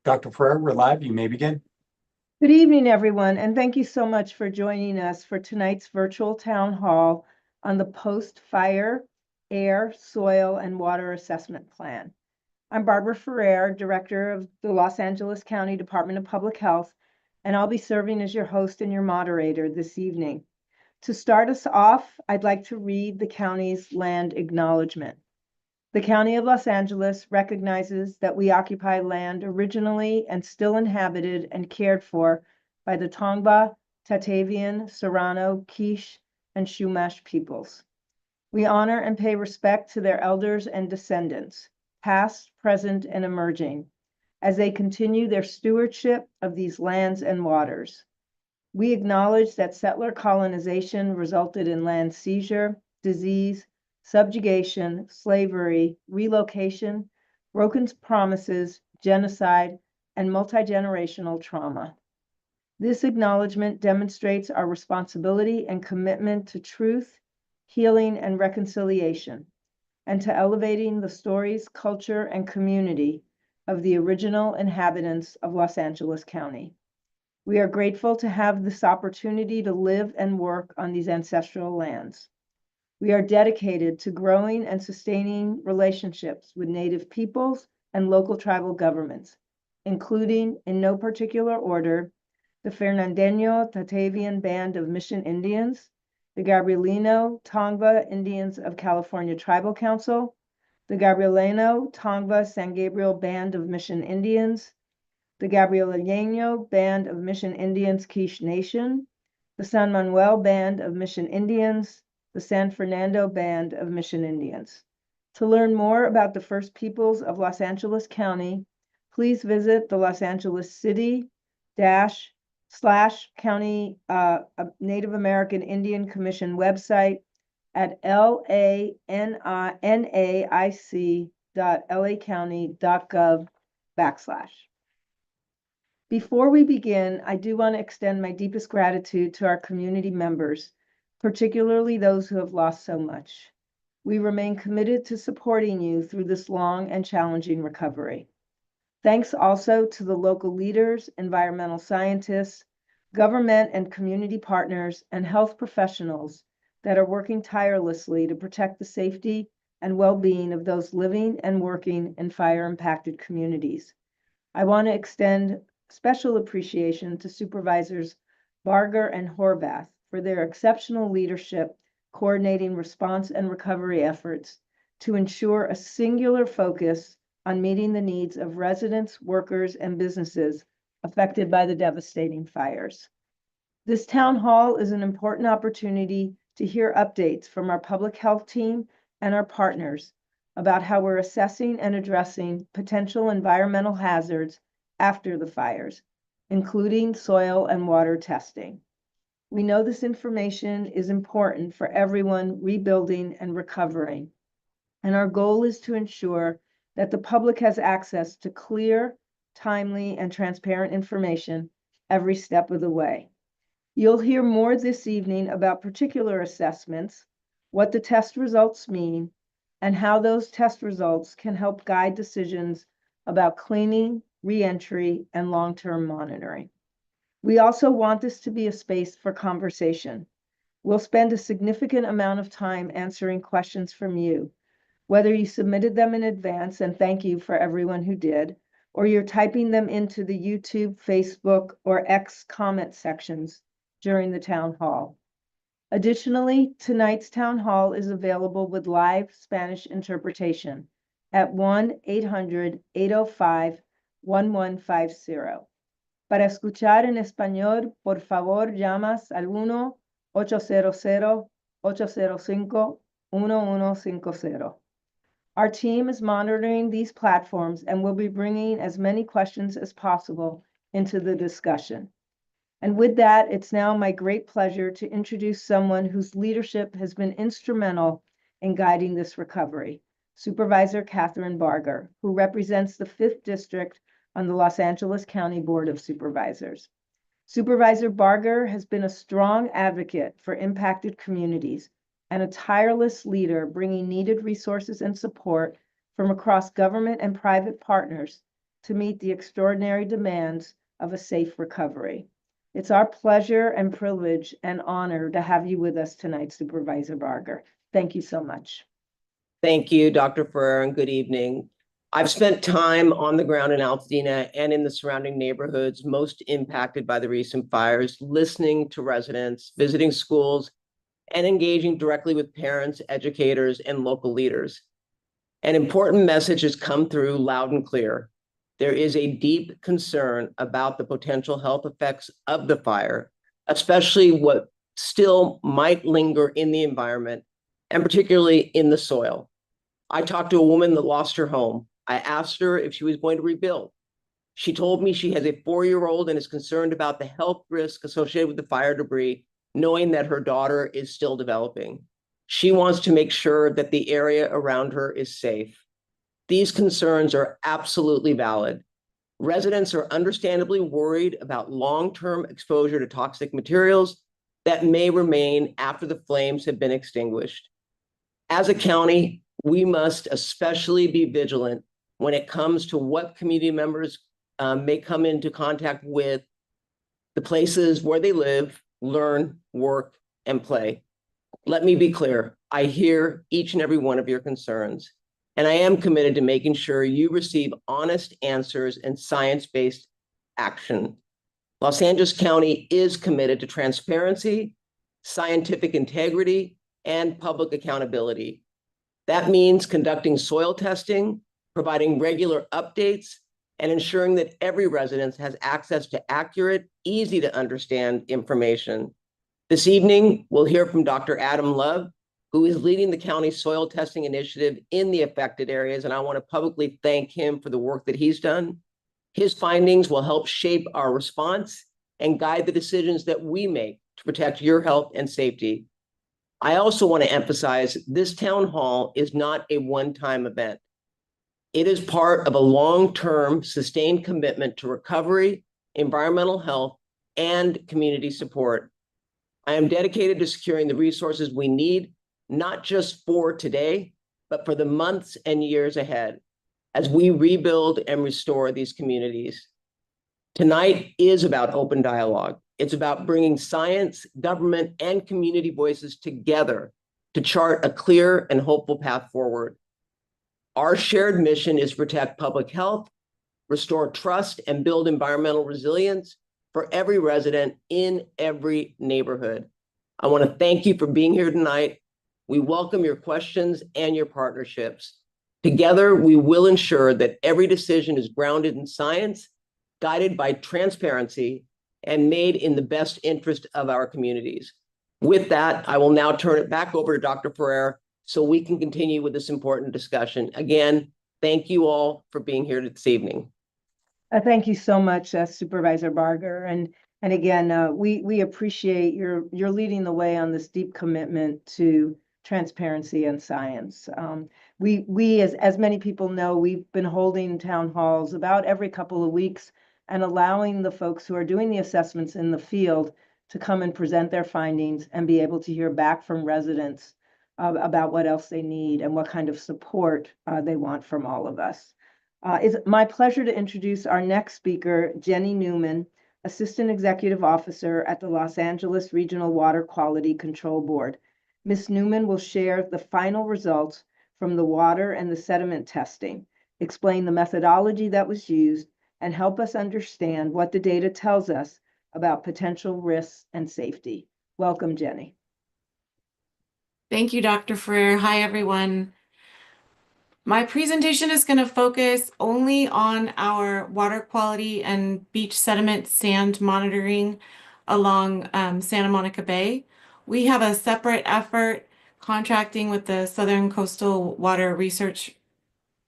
Dr. Ferrer, we're live. You may begin. Good evening, everyone, and thank you so much for joining us for tonight's virtual town hall on the post-fire air, soil, and water assessment plan. I'm Barbara Ferrer, Director of the Los Angeles County Department of Public Health, and I'll be serving as your host and your moderator this evening. To start us off, I'd like to read the county's land acknowledgement. The County of Los Angeles recognizes that we occupy land originally and still inhabited and cared for by the Tongva, Tatavian, Serrano, Quiche, and Chumash peoples. We honor and pay respect to their elders and descendants, past, present, and emerging, as they continue their stewardship of these lands and waters. We acknowledge that settler colonization resulted in land seizure, disease, subjugation, slavery, relocation, broken promises, genocide, and multi-generational trauma. This acknowledgement demonstrates our responsibility and commitment to truth, healing, and reconciliation, and to elevating the stories, culture, and community of the original inhabitants of Los Angeles County. We are grateful to have this opportunity to live and work on these ancestral lands. We are dedicated to growing and sustaining relationships with Native peoples and local tribal governments, including, in no particular order, the Fernandeño Tatavian Band of Mission Indians, the Gabrielino Tongva Indians of California Tribal Council, the Gabrielino Tongva San Gabriel Band of Mission Indians, the Gabrielino Band of Mission Indians Quiche Nation, the San Manuel Band of Mission Indians, the San Fernando Band of Mission Indians. To learn more about the First Peoples of Los Angeles County, please visit the Los Angeles City / County Native American Indian Commission website at lanaic.lacounty.gov/. Before we begin, I do want to extend my deepest gratitude to our community members, particularly those who have lost so much. We remain committed to supporting you through this long and challenging recovery. Thanks also to the local leaders, environmental scientists, government and community partners, and health professionals that are working tirelessly to protect the safety and well-being of those living and working in fire-impacted communities. I want to extend special appreciation to Supervisors Barger and Horvath for their exceptional leadership coordinating response and recovery efforts to ensure a singular focus on meeting the needs of residents, workers, and businesses affected by the devastating fires. This town hall is an important opportunity to hear updates from our public health team and our partners about how we're assessing and addressing potential environmental hazards after the fires, including soil and water testing. We know this information is important for everyone rebuilding and recovering, and our goal is to ensure that the public has access to clear, timely, and transparent information every step of the way. You'll hear more this evening about particular assessments, what the test results mean, and how those test results can help guide decisions about cleaning, reentry, and long-term monitoring. We also want this to be a space for conversation. We'll spend a significant amount of time answering questions from you, whether you submitted them in advance, and thank you for everyone who did, or you're typing them into the YouTube, Facebook, or X comment sections during the town hall. Additionally, tonight's town hall is available with live Spanish interpretation at 1-800-805-1150. Para escuchar en español, por favor, llamas al 1-800-805-1150. Our team is monitoring these platforms and will be bringing as many questions as possible into the discussion. And with that, it's now my great pleasure to introduce someone whose leadership has been instrumental in guiding this recovery, Supervisor Catherine Barger, who represents the 5th District on the Los Angeles County Board of Supervisors. Supervisor Barger has been a strong advocate for impacted communities and a tireless leader bringing needed resources and support from across government and private partners to meet the extraordinary demands of a safe recovery. It's our pleasure and privilege and honor to have you with us tonight, Supervisor Barger. Thank you so much. Thank you, Dr. Ferrer, and good evening. I've spent time on the ground in Altadena and in the surrounding neighborhoods most impacted by the recent fires, listening to residents, visiting schools, and engaging directly with parents, educators, and local leaders. An important message has come through loud and clear. There is a deep concern about the potential health effects of the fire, especially what still might linger in the environment, and particularly in the soil. I talked to a woman that lost her home. I asked her if she was going to rebuild. She told me she has a 4-year-old and is concerned about the health risk associated with the fire debris, knowing that her daughter is still developing. She wants to make sure that the area around her is safe. These concerns are absolutely valid. Residents are understandably worried about long-term exposure to toxic materials that may remain after the flames have been extinguished. As a county, we must especially be vigilant when it comes to what community members may come into contact with the places where they live, learn, work, and play. Let me be clear. I hear each and every one of your concerns, and I am committed to making sure you receive honest answers and science-based action. Los Angeles County is committed to transparency, scientific integrity, and public accountability. That means conducting soil testing, providing regular updates, and ensuring that every resident has access to accurate, easy to understand information. This evening, we'll hear from Dr. Adam Love, who is leading the county soil testing initiative in the affected areas, and I want to publicly thank him for the work that he's done. His findings will help shape our response and guide the decisions that we make to protect your health and safety. I also want to emphasize this town hall is not a one-time event. It is part of a long-term sustained commitment to recovery, environmental health, and community support. I am dedicated to securing the resources we need, not just for today, but for the months and years ahead as we rebuild and restore these communities. Tonight is about open dialogue. It's about bringing science, government, and community voices together to chart a clear and hopeful path forward. Our shared mission is to protect public health, restore trust, and build environmental resilience for every resident in every neighborhood. I want to thank you for being here tonight. We welcome your questions and your partnerships. Together, we will ensure that every decision is grounded in science, guided by transparency, and made in the best interest of our communities. With that, I will now turn it back over to Dr. Ferrer so we can continue with this important discussion. Again, thank you all for being here this evening. Thank you so much, Supervisor Barger. And again, we appreciate your leading the way on this deep commitment to transparency and science. We as many people know, we've been holding town halls about every couple of weeks and allowing the folks who are doing the assessments in the field to come and present their findings and be able to hear back from residents about what else they need and what kind of support they want from all of us. It's my pleasure to introduce our next speaker, Jenny Newman, Assistant Executive Officer at the Los Angeles Regional Water Quality Control Board. Ms. Newman will share the final results from the water and the sediment testing, explain the methodology that was used, and help us understand what the data tells us about potential risks and safety. Welcome, Jenny. Thank you, Dr. Ferrer. Hi, everyone. My presentation is going to focus only on our water quality and beach sediment sand monitoring along Santa Monica Bay. We have a separate effort contracting with the Southern Coastal Water Research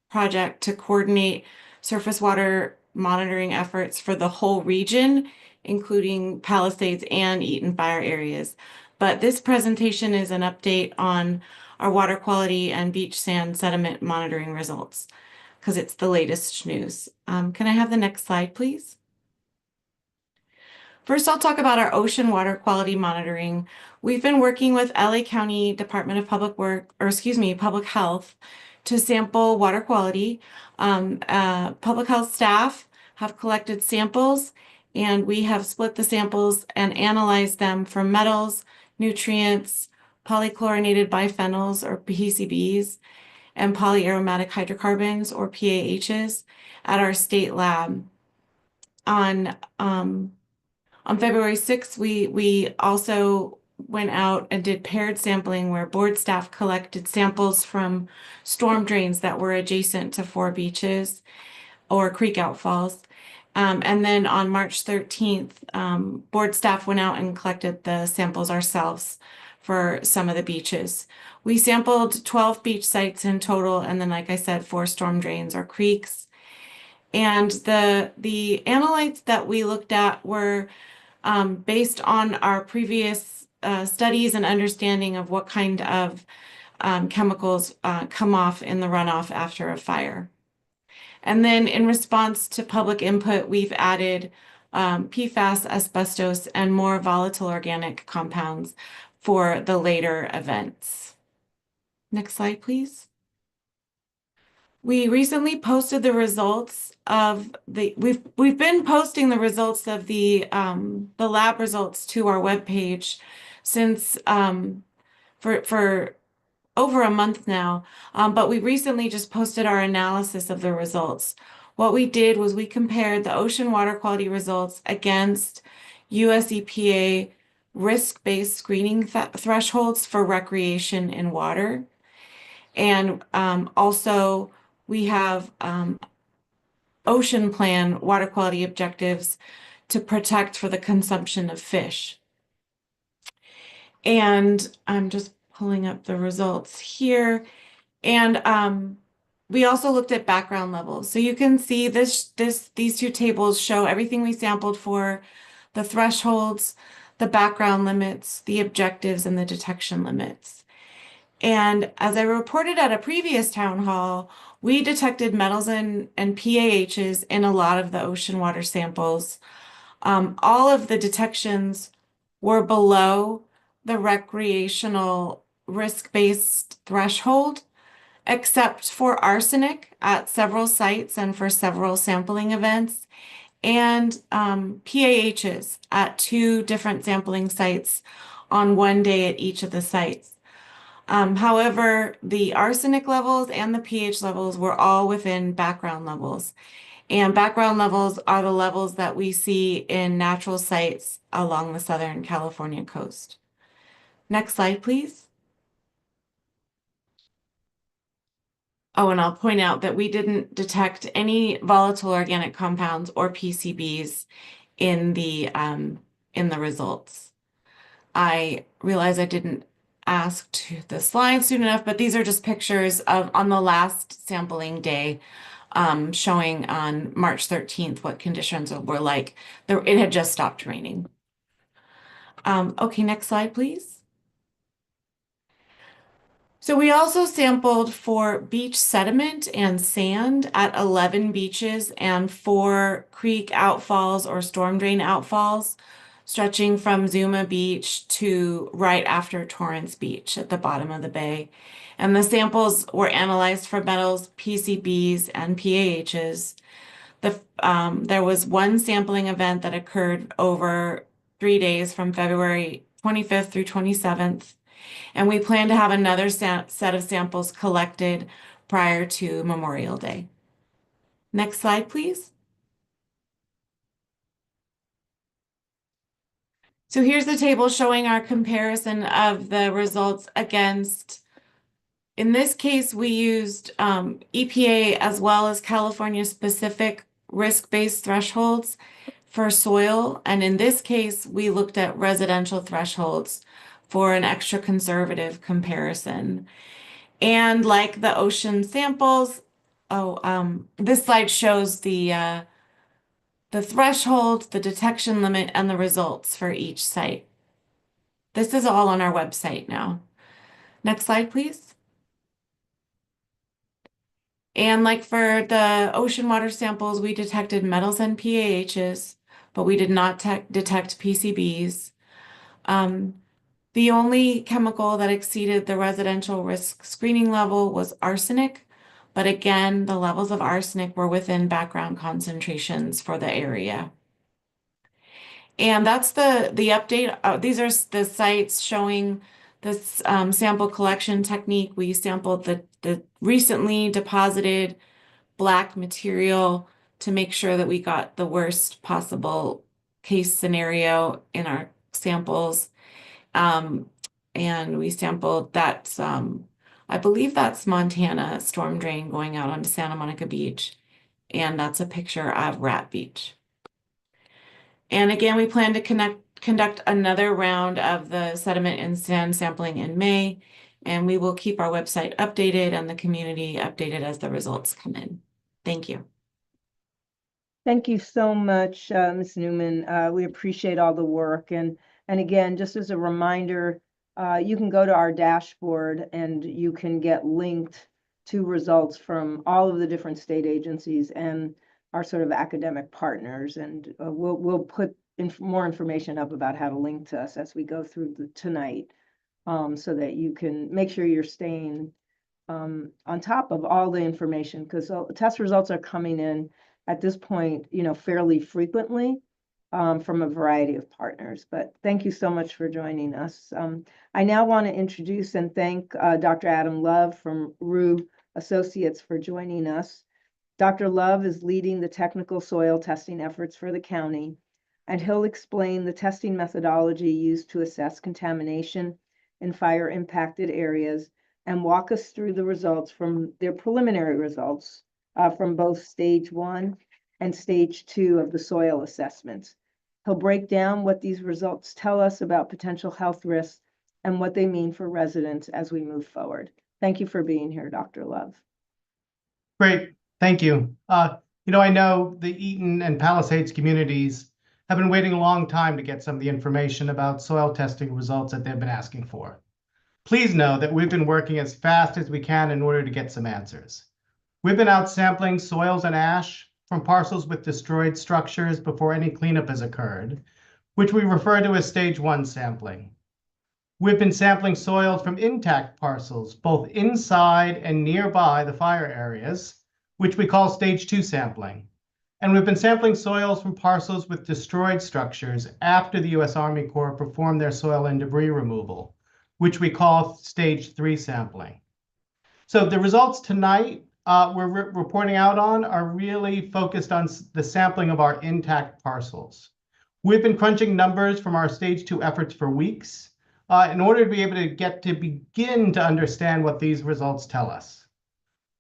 Project to coordinate surface water monitoring efforts for the whole region, including Palisades and Eaton fire areas. But this presentation is an update on our water quality and beach sand sediment monitoring results because it's the latest news. Can I have the next slide, please? First, I'll talk about our ocean water quality monitoring. We've been working with LA County Department of Public Health to sample water quality. Public health staff have collected samples, and we have split the samples and analyzed them for metals, nutrients, polychlorinated biphenyls or PCBs, and polyaromatic hydrocarbons or PAHs at our state lab. On February 6th, we also went out and did paired sampling where board staff collected samples from storm drains that were adjacent to 4 beaches or creek outfalls. And then on March 13th, board staff went out and collected the samples ourselves for some of the beaches. We sampled 12 beach sites in total, and then, like I said, 4 storm drains or creeks. And the analytes that we looked at were based on our previous studies and understanding of what kind of chemicals come off in the runoff after a fire. And then in response to public input, we've added PFAS, asbestos, and more volatile organic compounds for the later events. Next slide, please. We recently posted the results of we've been posting the results of the lab results to our webpage since for over a month now, but we recently just posted our analysis of the results. What we did was we compared the ocean water quality results against US EPA risk-based screening thresholds for recreation in water. And also we have ocean plan water quality objectives to protect for the consumption of fish. And I'm just pulling up the results here. And we also looked at background levels. So you can see these 2 tables show everything we sampled for, the thresholds, the background limits, the objectives, and the detection limits. And as I reported at a previous town hall, we detected metals and PAHs in a lot of the ocean water samples. All of the detections were below the recreational risk-based threshold, except for arsenic at several sites and for several sampling events, and PAHs at 2 different sampling sites on one day at each of the sites. However, the arsenic levels and the pH levels were all within background levels. And background levels are the levels that we see in natural sites along the Southern California coast. Next slide, please. Oh, and I'll point out that we didn't detect any volatile organic compounds or PCBs in the results. I realize I didn't ask the slides soon enough, but these are just pictures of on the last sampling day, showing on March 13th what conditions were like. It had just stopped raining. Okay, next slide, please. So we also sampled for beach sediment and sand at 11 beaches and 4 creek outfalls or storm drain outfalls, stretching from Zuma Beach to right after Torrance Beach at the bottom of the bay. And the samples were analyzed for metals, PCBs, and PAHs. There was one sampling event that occurred over 3 days from February 25th through 27th. And we plan to have another set of samples collected prior to Memorial Day. Next slide, please. So here's the table showing our comparison of the results against, in this case, we used EPA as well as California specific risk-based thresholds for soil. And in this case, we looked at residential thresholds for an extra conservative comparison. And like the ocean samples, this slide shows the threshold, the detection limit, and the results for each site. This is all on our website now. Next slide, please. And like for the ocean water samples, we detected metals and PAHs, but we did not detect PCBs. The only chemical that exceeded the residential risk screening level was arsenic, But again, the levels of arsenic were within background concentrations for the area. And that's the update. These are the sites showing this sample collection technique. We sampled the recently deposited black material to make sure that we got the worst possible case scenario in our samples. And we sampled that, I believe that's Montana storm drain going out onto Santa Monica Beach. And that's a picture of Rat Beach. And again, we plan to conduct another round of the sediment and sand sampling in May, and we will keep our website updated and the community updated as the results come in. Thank you. Thank you so much, Ms. Newman. We appreciate all the work. And again, just as a reminder, you can go to our dashboard and you can get linked to results from all of the different state agencies and our sort of academic partners. And we'll put more information up about how to link to us as we go through tonight, so that you can make sure you're staying on top of all the information, because test results are coming in at this point, fairly frequently from a variety of partners. But thank you so much for joining us. I now want to introduce and thank Dr. Adam Love from Rue Associates for joining us. Dr. Love is leading the technical soil testing efforts for the county, and he'll explain the testing methodology used to assess contamination in fire impacted areas and walk us through the results from their preliminary results from both stage 1 and stage 2 of the soil assessments. He'll break down what these results tell us about potential health risks and what they mean for residents as we move forward. Thank you for being here, Dr. Love. Great, thank you. I know the Eaton and Palisades communities have been waiting a long time to get some of the information about soil testing results that they've been asking for. Please know that we've been working as fast as we can in order to get some answers. We've been out sampling soils and ash from parcels with destroyed structures before any cleanup has occurred, which we refer to as stage 1 sampling. We've been sampling soils from intact parcels, both inside and nearby the fire areas, which we call stage 2 sampling. And we've been sampling soils from parcels with destroyed structures after the U.S. Army Corps performed their soil and debris removal, which we call stage 3 sampling. So the results tonight we're reporting out on are really focused on the sampling of our intact parcels. We've been crunching numbers from our stage 2 efforts for weeks in order to be able to begin to understand what these results tell us.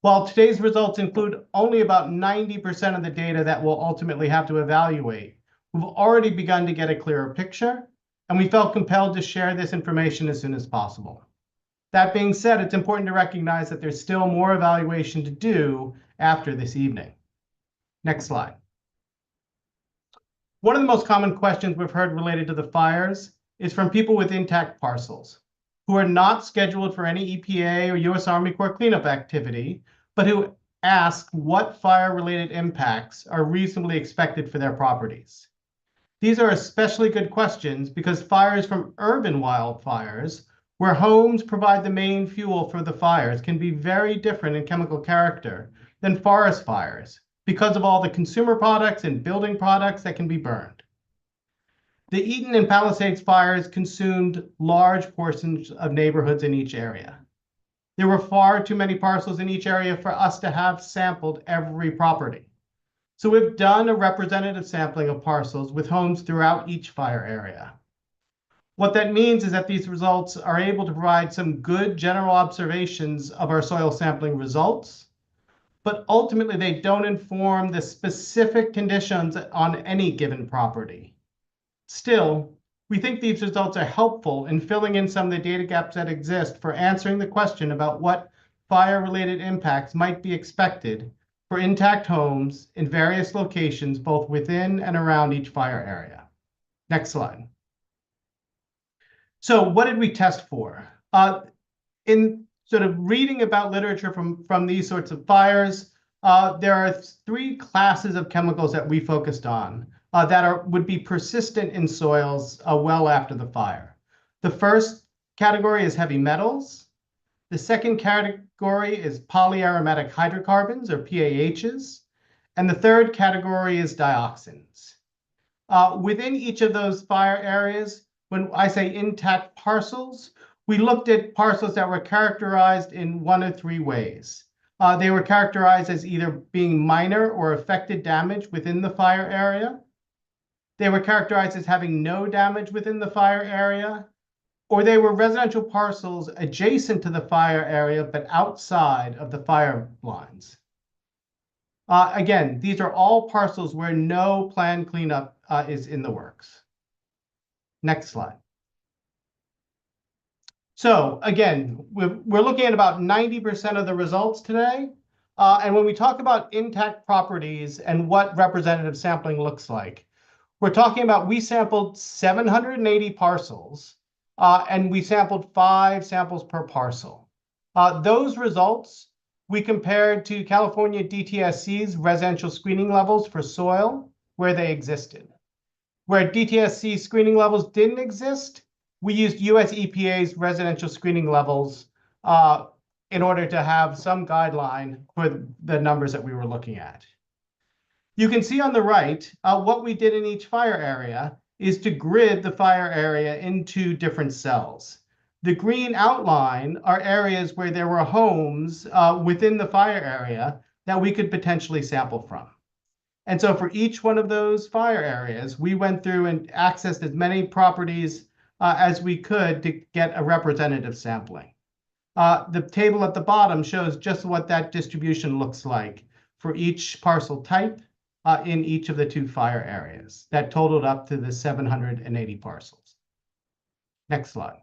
While today's results include only about 90% of the data that we'll ultimately have to evaluate, we've already begun to get a clearer picture, and we felt compelled to share this information as soon as possible. That being said, it's important to recognize that there's still more evaluation to do after this evening. Next slide. One of the most common questions we've heard related to the fires is from people with intact parcels who are not scheduled for any EPA or U.S. Army Corps cleanup activity, but who ask what fire-related impacts are reasonably expected for their properties. These are especially good questions because fires from urban wildfires, where homes provide the main fuel for the fires, can be very different in chemical character than forest fires because of all the consumer products and building products that can be burned. The Eaton and Palisades fires consumed large portions of neighborhoods in each area. There were far too many parcels in each area for us to have sampled every property. So we've done a representative sampling of parcels with homes throughout each fire area. What that means is that these results are able to provide some good general observations of our soil sampling results, but ultimately they don't inform the specific conditions on any given property. Still, we think these results are helpful in filling in some of the data gaps that exist for answering the question about what fire-related impacts might be expected for intact homes in various locations, both within and around each fire area. Next slide. So what did we test for? In sort of reading about literature from these sorts of fires, there are 3 classes of chemicals that we focused on that would be persistent in soils well after the fire. The first category is heavy metals. The second category is polyaromatic hydrocarbons, or PAHs. And the third category is dioxins. Within each of those fire areas, when I say intact parcels, we looked at parcels that were characterized in one of three ways. They were characterized as either being minor or affected damage within the fire area. They were characterized as having no damage within the fire area, or they were residential parcels adjacent to the fire area, but outside of the fire lines. Again, these are all parcels where no planned cleanup is in the works. Next slide. So again, we're looking at about 90% of the results today. And when we talk about intact properties and what representative sampling looks like, we're talking about, we sampled 780 parcels, and we sampled 5 samples per parcel. Those results we compared to California DTSC's residential screening levels for soil where they existed. Where DTSC screening levels didn't exist, we used US EPA's residential screening levels in order to have some guideline for the numbers that we were looking at. You can see on the right, what we did in each fire area is to grid the fire area into different cells. The green outline are areas where there were homes within the fire area that we could potentially sample from. And so for each one of those fire areas, we went through and accessed as many properties as we could to get a representative sampling. The table at the bottom shows just what that distribution looks like for each parcel type in each of the 2 fire areas. That totaled up to the 780 parcels. Next slide.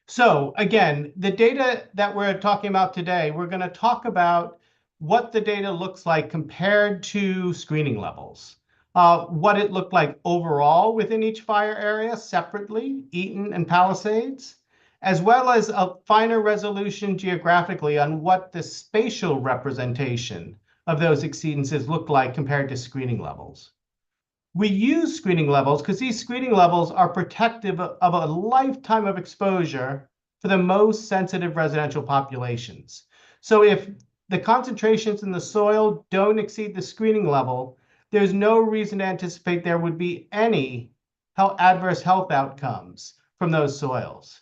So again, the data that we're talking about today, we're going to talk about what the data looks like compared to screening levels, what it looked like overall within each fire area separately, Eaton and Palisades, as well as a finer resolution geographically on what the spatial representation of those exceedances looked like compared to screening levels. We use screening levels because these screening levels are protective of a lifetime of exposure for the most sensitive residential populations. So if the concentrations in the soil don't exceed the screening level, there's no reason to anticipate there would be any adverse health outcomes from those soils.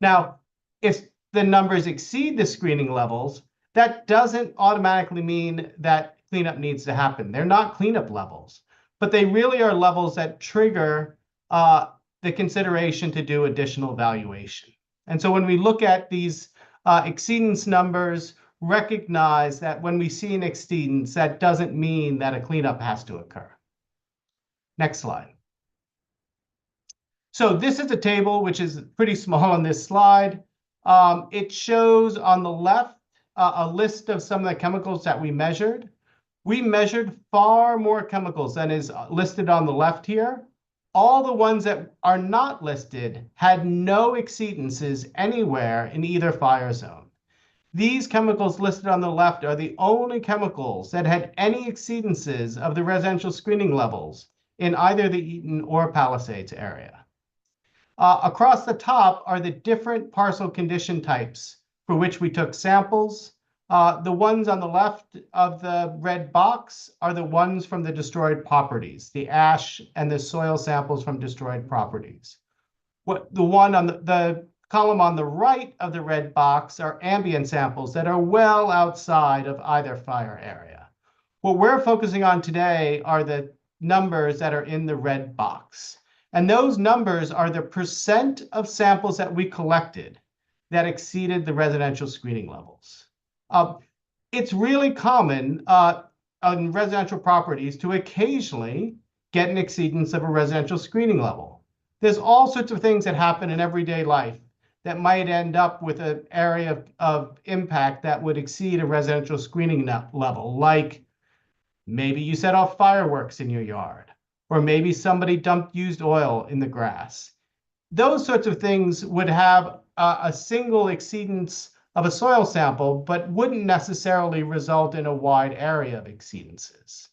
Now, if the numbers exceed the screening levels, that doesn't automatically mean that cleanup needs to happen. They're not cleanup levels, but they really are levels that trigger the consideration to do additional evaluation. And so when we look at these exceedance numbers, recognize that when we see an exceedance, that doesn't mean that a cleanup has to occur. Next slide. So this is a table which is pretty small on this slide. It shows on the left a list of some of the chemicals that we measured. We measured far more chemicals than is listed on the left here. All the ones that are not listed had no exceedances anywhere in either fire zone. These chemicals listed on the left are the only chemicals that had any exceedances of the residential screening levels in either the Eaton or Palisades area. Across the top are the different parcel condition types for which we took samples. The ones on the left of the red box are the ones from the destroyed properties, the ash and the soil samples from destroyed properties. The one on the column on the right of the red box are ambient samples that are well outside of either fire area. What we're focusing on today are the numbers that are in the red box. And those numbers are the percent of samples that we collected that exceeded the residential screening levels. It's really common on residential properties to occasionally get an exceedance of a residential screening level. There's all sorts of things that happen in everyday life that might end up with an area of impact that would exceed a residential screening level, like maybe you set off fireworks in your yard, or maybe somebody dumped used oil in the grass. Those sorts of things would have a single exceedance of a soil sample, but wouldn't necessarily result in a wide area of exceedances.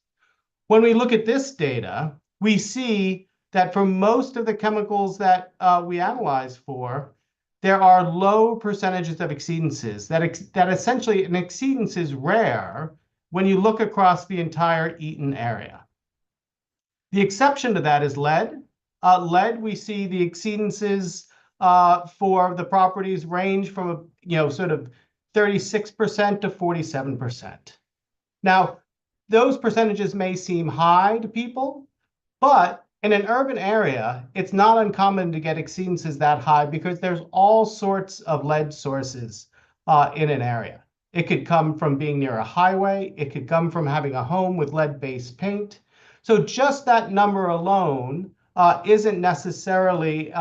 When we look at this data, we see that for most of the chemicals that we analyzed for, there are low percentages of exceedances. That essentially an exceedance is rare when you look across the entire Eaton area. The exception to that is lead. Lead, we see the exceedances for the properties range from sort of 36% to 47%. Now, those percentages may seem high to people, but in an urban area, it's not uncommon to get exceedances that high because there's all sorts of lead sources in an area. It could come from being near a highway. It could come from having a home with lead-based paint. So just that number alone isn't necessarily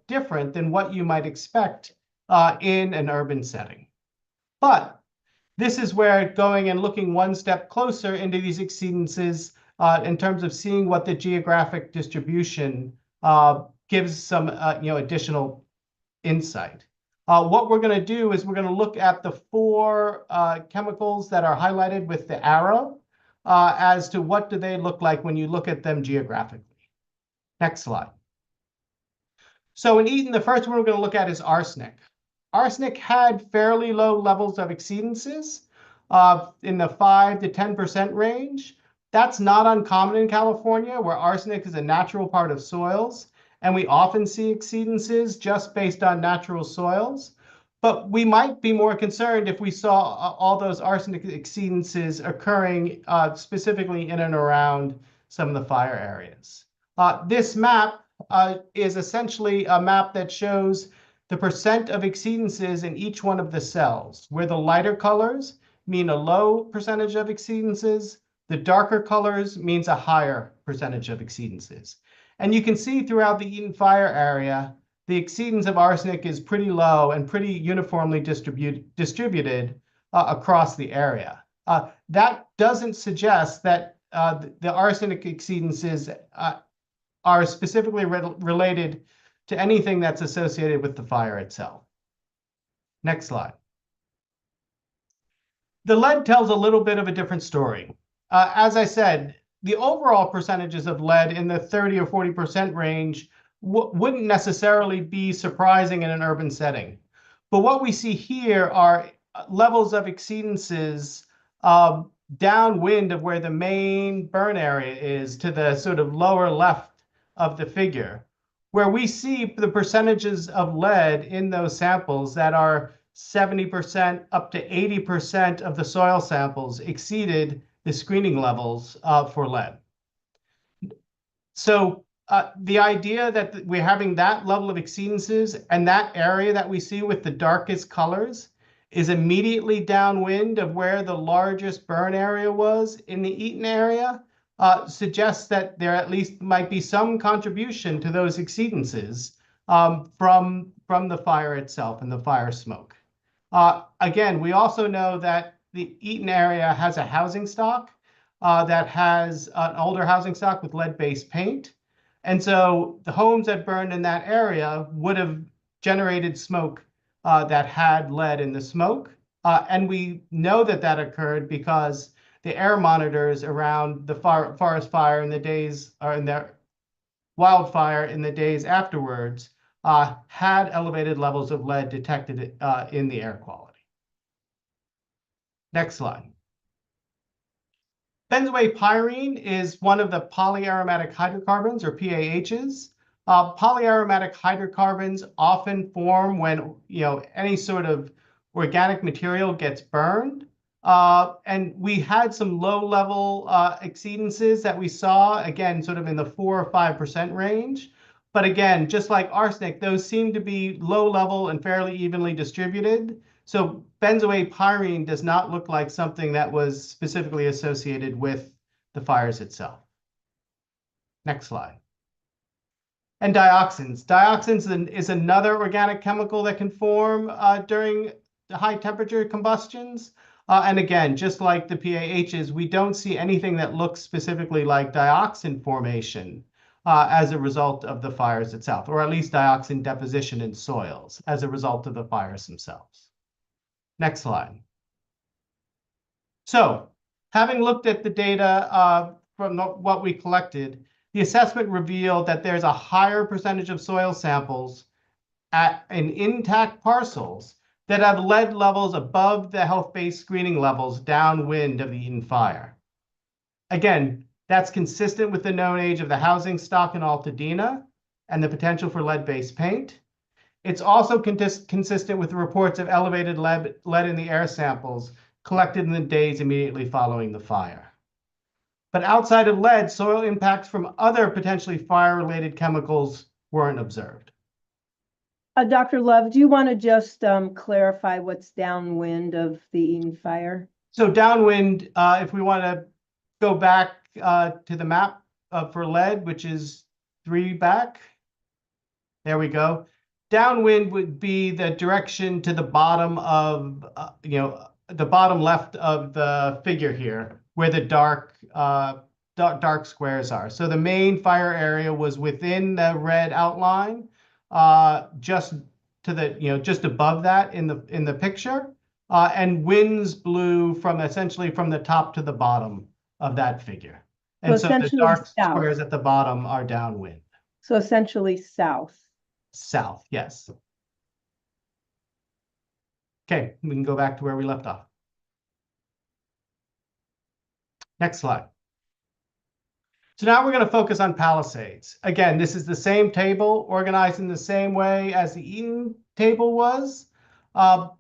different than what you might expect in an urban setting. But this is where going and looking one step closer into these exceedances in terms of seeing what the geographic distribution gives some additional insight. What we're going to do is we're going to look at the 4 chemicals that are highlighted with the arrow as to what do they look like when you look at them geographically. Next slide. So in Eaton, the first one we're going to look at is arsenic. Arsenic had fairly low levels of exceedances in the 5 to 10% range. That's not uncommon in California, where arsenic is a natural part of soils, and we often see exceedances just based on natural soils. But we might be more concerned if we saw all those arsenic exceedances occurring specifically in and around some of the fire areas. This map is essentially a map that shows the percent of exceedances in each one of the cells, where the lighter colors mean a low percentage of exceedances, the darker colors means a higher percentage of exceedances. And you can see throughout the Eaton fire area, the exceedance of arsenic is pretty low and pretty uniformly distributed across the area. That doesn't suggest that the arsenic exceedances are specifically related to anything that's associated with the fire itself. Next slide. The lead tells a little bit of a different story. As I said, the overall percentages of lead in the 30 or 40% range wouldn't necessarily be surprising in an urban setting. But what we see here are levels of exceedances downwind of where the main burn area is, to the sort of lower left of the figure, where we see the percentages of lead in those samples that are 70% up to 80% of the soil samples exceeded the screening levels for lead. So the idea that we're having that level of exceedances and that area that we see with the darkest colors is immediately downwind of where the largest burn area was in the Eaton area suggests that there at least might be some contribution to those exceedances from the fire itself and the fire smoke. Again, we also know that the Eaton area has a housing stock that has an older housing stock with lead-based paint. And so the homes that burned in that area would have generated smoke that had lead in the smoke. And we know that that occurred because the air monitors around the forest fire in the days, or in the wildfire in the days afterwards, had elevated levels of lead detected in the air quality. Next slide. Benzoate pyrene is one of the polyaromatic hydrocarbons, or PAHs. Polyaromatic hydrocarbons often form when any sort of organic material gets burned. And we had some low-level exceedances that we saw, again, sort of in the 4 or 5% range. But again, just like arsenic, those seem to be low-level and fairly evenly distributed. So benzoate pyrene does not look like something that was specifically associated with the fires itself. Next slide. And dioxins. Dioxins is another organic chemical that can form during high-temperature combustions. And again, just like the PAHs, we don't see anything that looks specifically like dioxin formation as a result of the fires itself, or at least dioxin deposition in soils as a result of the fires themselves. Next slide. So, having looked at the data from what we collected, the assessment revealed that there's a higher percentage of soil samples in intact parcels that have lead levels above the health-based screening levels downwind of the Eaton fire. Again, that's consistent with the known age of the housing stock in Altadena and the potential for lead-based paint. It's also consistent with the reports of elevated lead in the air samples collected in the days immediately following the fire. But outside of lead, soil impacts from other potentially fire-related chemicals weren't observed. Dr. Love, do you want to just clarify what's downwind of the Eaton fire? So downwind, if we want to go back to the map for lead, which is 3 back. There we go. Downwind would be the direction to the bottom of, the bottom left of the figure here, where the dark squares are. So the main fire area was within the red outline, just to the, just above that in the picture, and winds blew from essentially from the top to the bottom of that figure. And so the essentially dark south. squares at the bottom are downwind. So essentially south. South, yes. Okay, we can go back to where we left off. Next slide. So now we're going to focus on Palisades. Again, this is the same table, organized in the same way as the Eaton table was. But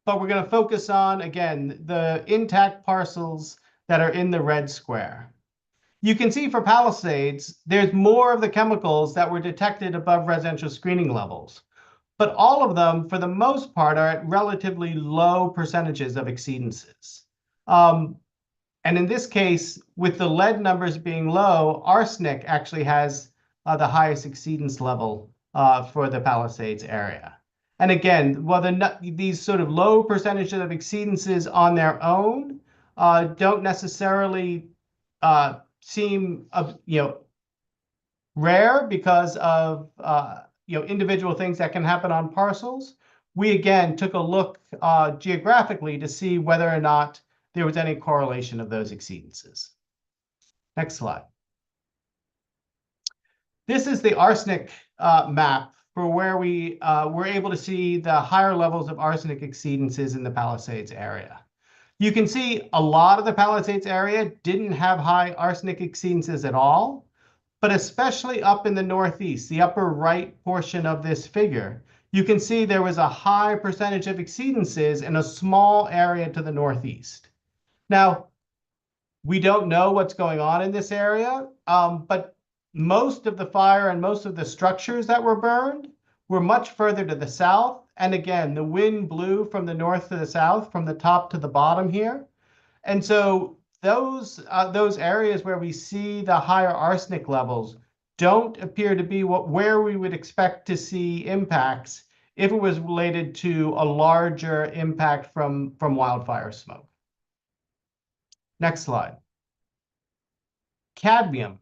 we're going to focus on, again, the intact parcels that are in the red square. You can see for Palisades, there's more of the chemicals that were detected above residential screening levels. But all of them, for the most part, are at relatively low percentages of exceedances. And in this case, with the lead numbers being low, arsenic actually has the highest exceedance level for the Palisades area. And again, while these sort of low percentages of exceedances on their own don't necessarily seem rare because of individual things that can happen on parcels, we again took a look geographically to see whether or not there was any correlation of those exceedances. Next slide. This is the arsenic map for where we were able to see the higher levels of arsenic exceedances in the Palisades area. You can see a lot of the Palisades area didn't have high arsenic exceedances at all, but especially up in the northeast, the upper right portion of this figure, you can see there was a high percentage of exceedances in a small area to the northeast. Now, we don't know what's going on in this area, but most of the fire and most of the structures that were burned were much further to the south. And again, the wind blew from the north to the south, from the top to the bottom here. And so those areas where we see the higher arsenic levels don't appear to be where we would expect to see impacts if it was related to a larger impact from wildfire smoke. Next slide. Cadmium.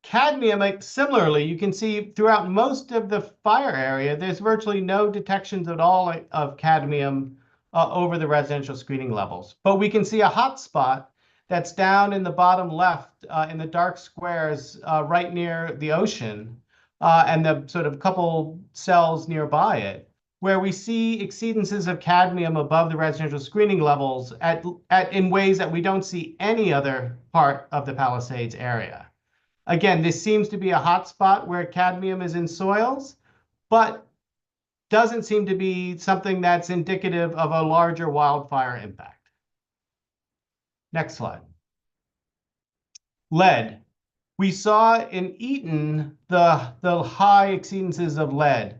Cadmium, similarly, you can see throughout most of the fire area, there's virtually no detections at all of cadmium over the residential screening levels. But we can see a hot spot that's down in the bottom left in the dark squares right near the ocean and the sort of couple cells nearby it, where we see exceedances of cadmium above the residential screening levels in ways that we don't see any other part of the Palisades area. Again, this seems to be a hot spot where cadmium is in soils, but doesn't seem to be something that's indicative of a larger wildfire impact. Next slide. Lead. We saw in Eaton the high exceedances of lead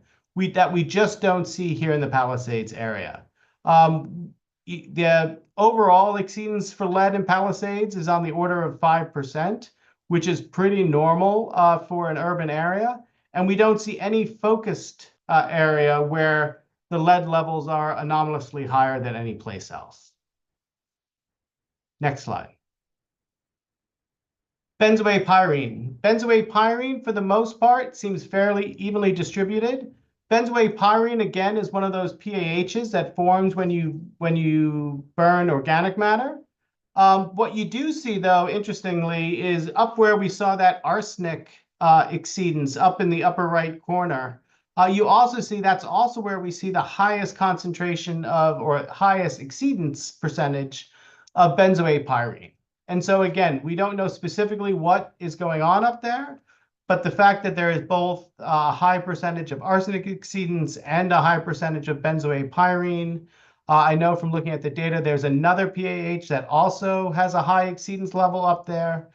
that we just don't see here in the Palisades area. The overall exceedance for lead in Palisades is on the order of 5%. Which is pretty normal for an urban area. And we don't see any focused area where the lead levels are anomalously higher than any place else. Next slide. Benzoate-pyrene. Benzoate-pyrene, for the most part, seems fairly evenly distributed. Benzoate-pyrene, again, is one of those PAHs that forms when you burn organic matter. What you do see, though, interestingly, is up where we saw that arsenic exceedance up in the upper right corner, You also see that's also where we see the highest concentration of, or highest exceedance percentage of benzoate pyrene. And so again, we don't know specifically what is going on up there, but the fact that there is both a high percentage of arsenic exceedance and a high percentage of benzoate pyrene. I know from looking at the data, there's another PAH that also has a high exceedance level up there.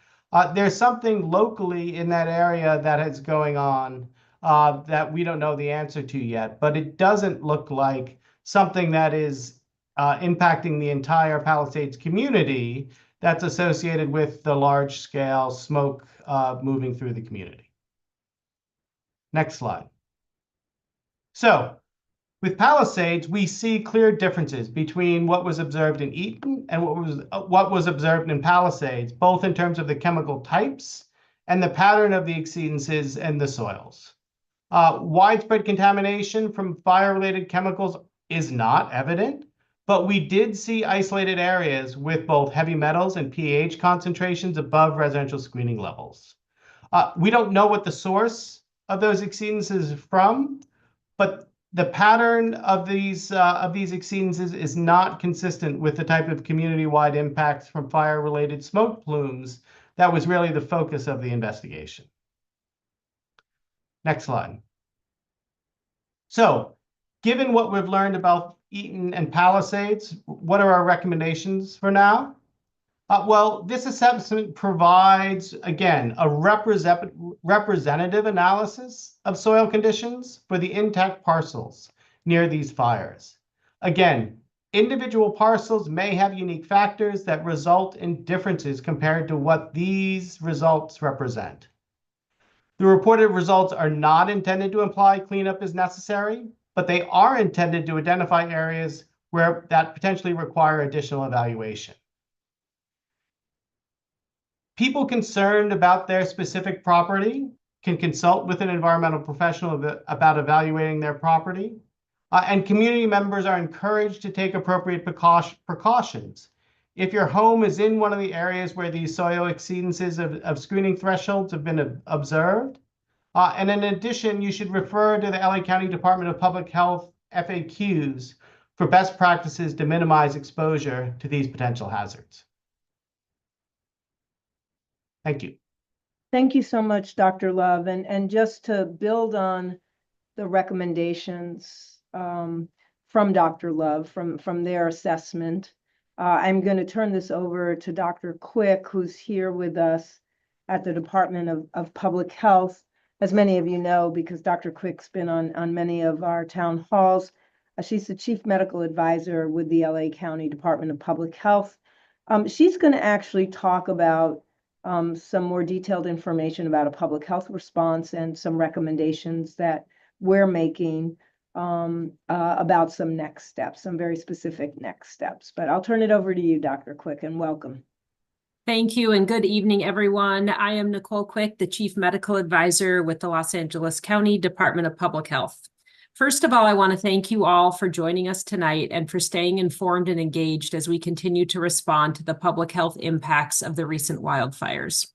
There's something locally in that area that is going on that we don't know the answer to yet, but it doesn't look like something that is impacting the entire Palisades community that's associated with the large-scale smoke moving through the community. Next slide. So with Palisades, we see clear differences between what was observed in Eaton and what was observed in Palisades, both in terms of the chemical types and the pattern of the exceedances and the soils. Widespread contamination from fire-related chemicals is not evident, but we did see isolated areas with both heavy metals and pH concentrations above residential screening levels. We don't know what the source of those exceedances is from, but the pattern of these exceedances is not consistent with the type of community-wide impacts from fire-related smoke plumes that was really the focus of the investigation. Next slide. So, given what we've learned about Eaton and Palisades, what are our recommendations for now? Well, this assessment provides, again, a representative analysis of soil conditions for the intact parcels near these fires. Again, individual parcels may have unique factors that result in differences compared to what these results represent. The reported results are not intended to imply cleanup is necessary, but they are intended to identify areas where that potentially require additional evaluation. People concerned about their specific property can consult with an environmental professional about evaluating their property, and community members are encouraged to take appropriate precautions. If your home is in one of the areas where these soil exceedances of screening thresholds have been observed, and in addition, you should refer to the LA County Department of Public Health FAQs for best practices to minimize exposure to these potential hazards. Thank you. Thank you so much, Dr. Love. And just to build on the recommendations from Dr. Love, from their assessment, I'm going to turn this over to Dr. Quick, who's here with us at the Department of Public Health. As many of you know, because Dr. Quick's been on many of our town halls, she's the Chief Medical Advisor with the LA County Department of Public Health. She's going to actually talk about some more detailed information about a public health response and some recommendations that we're making about some next steps, some very specific next steps. But I'll turn it over to you, Dr. Quick, and welcome. Thank you and good evening, everyone. I am Nicole Quick, the Chief Medical Advisor with the Los Angeles County Department of Public Health. First of all, I want to thank you all for joining us tonight and for staying informed and engaged as we continue to respond to the public health impacts of the recent wildfires.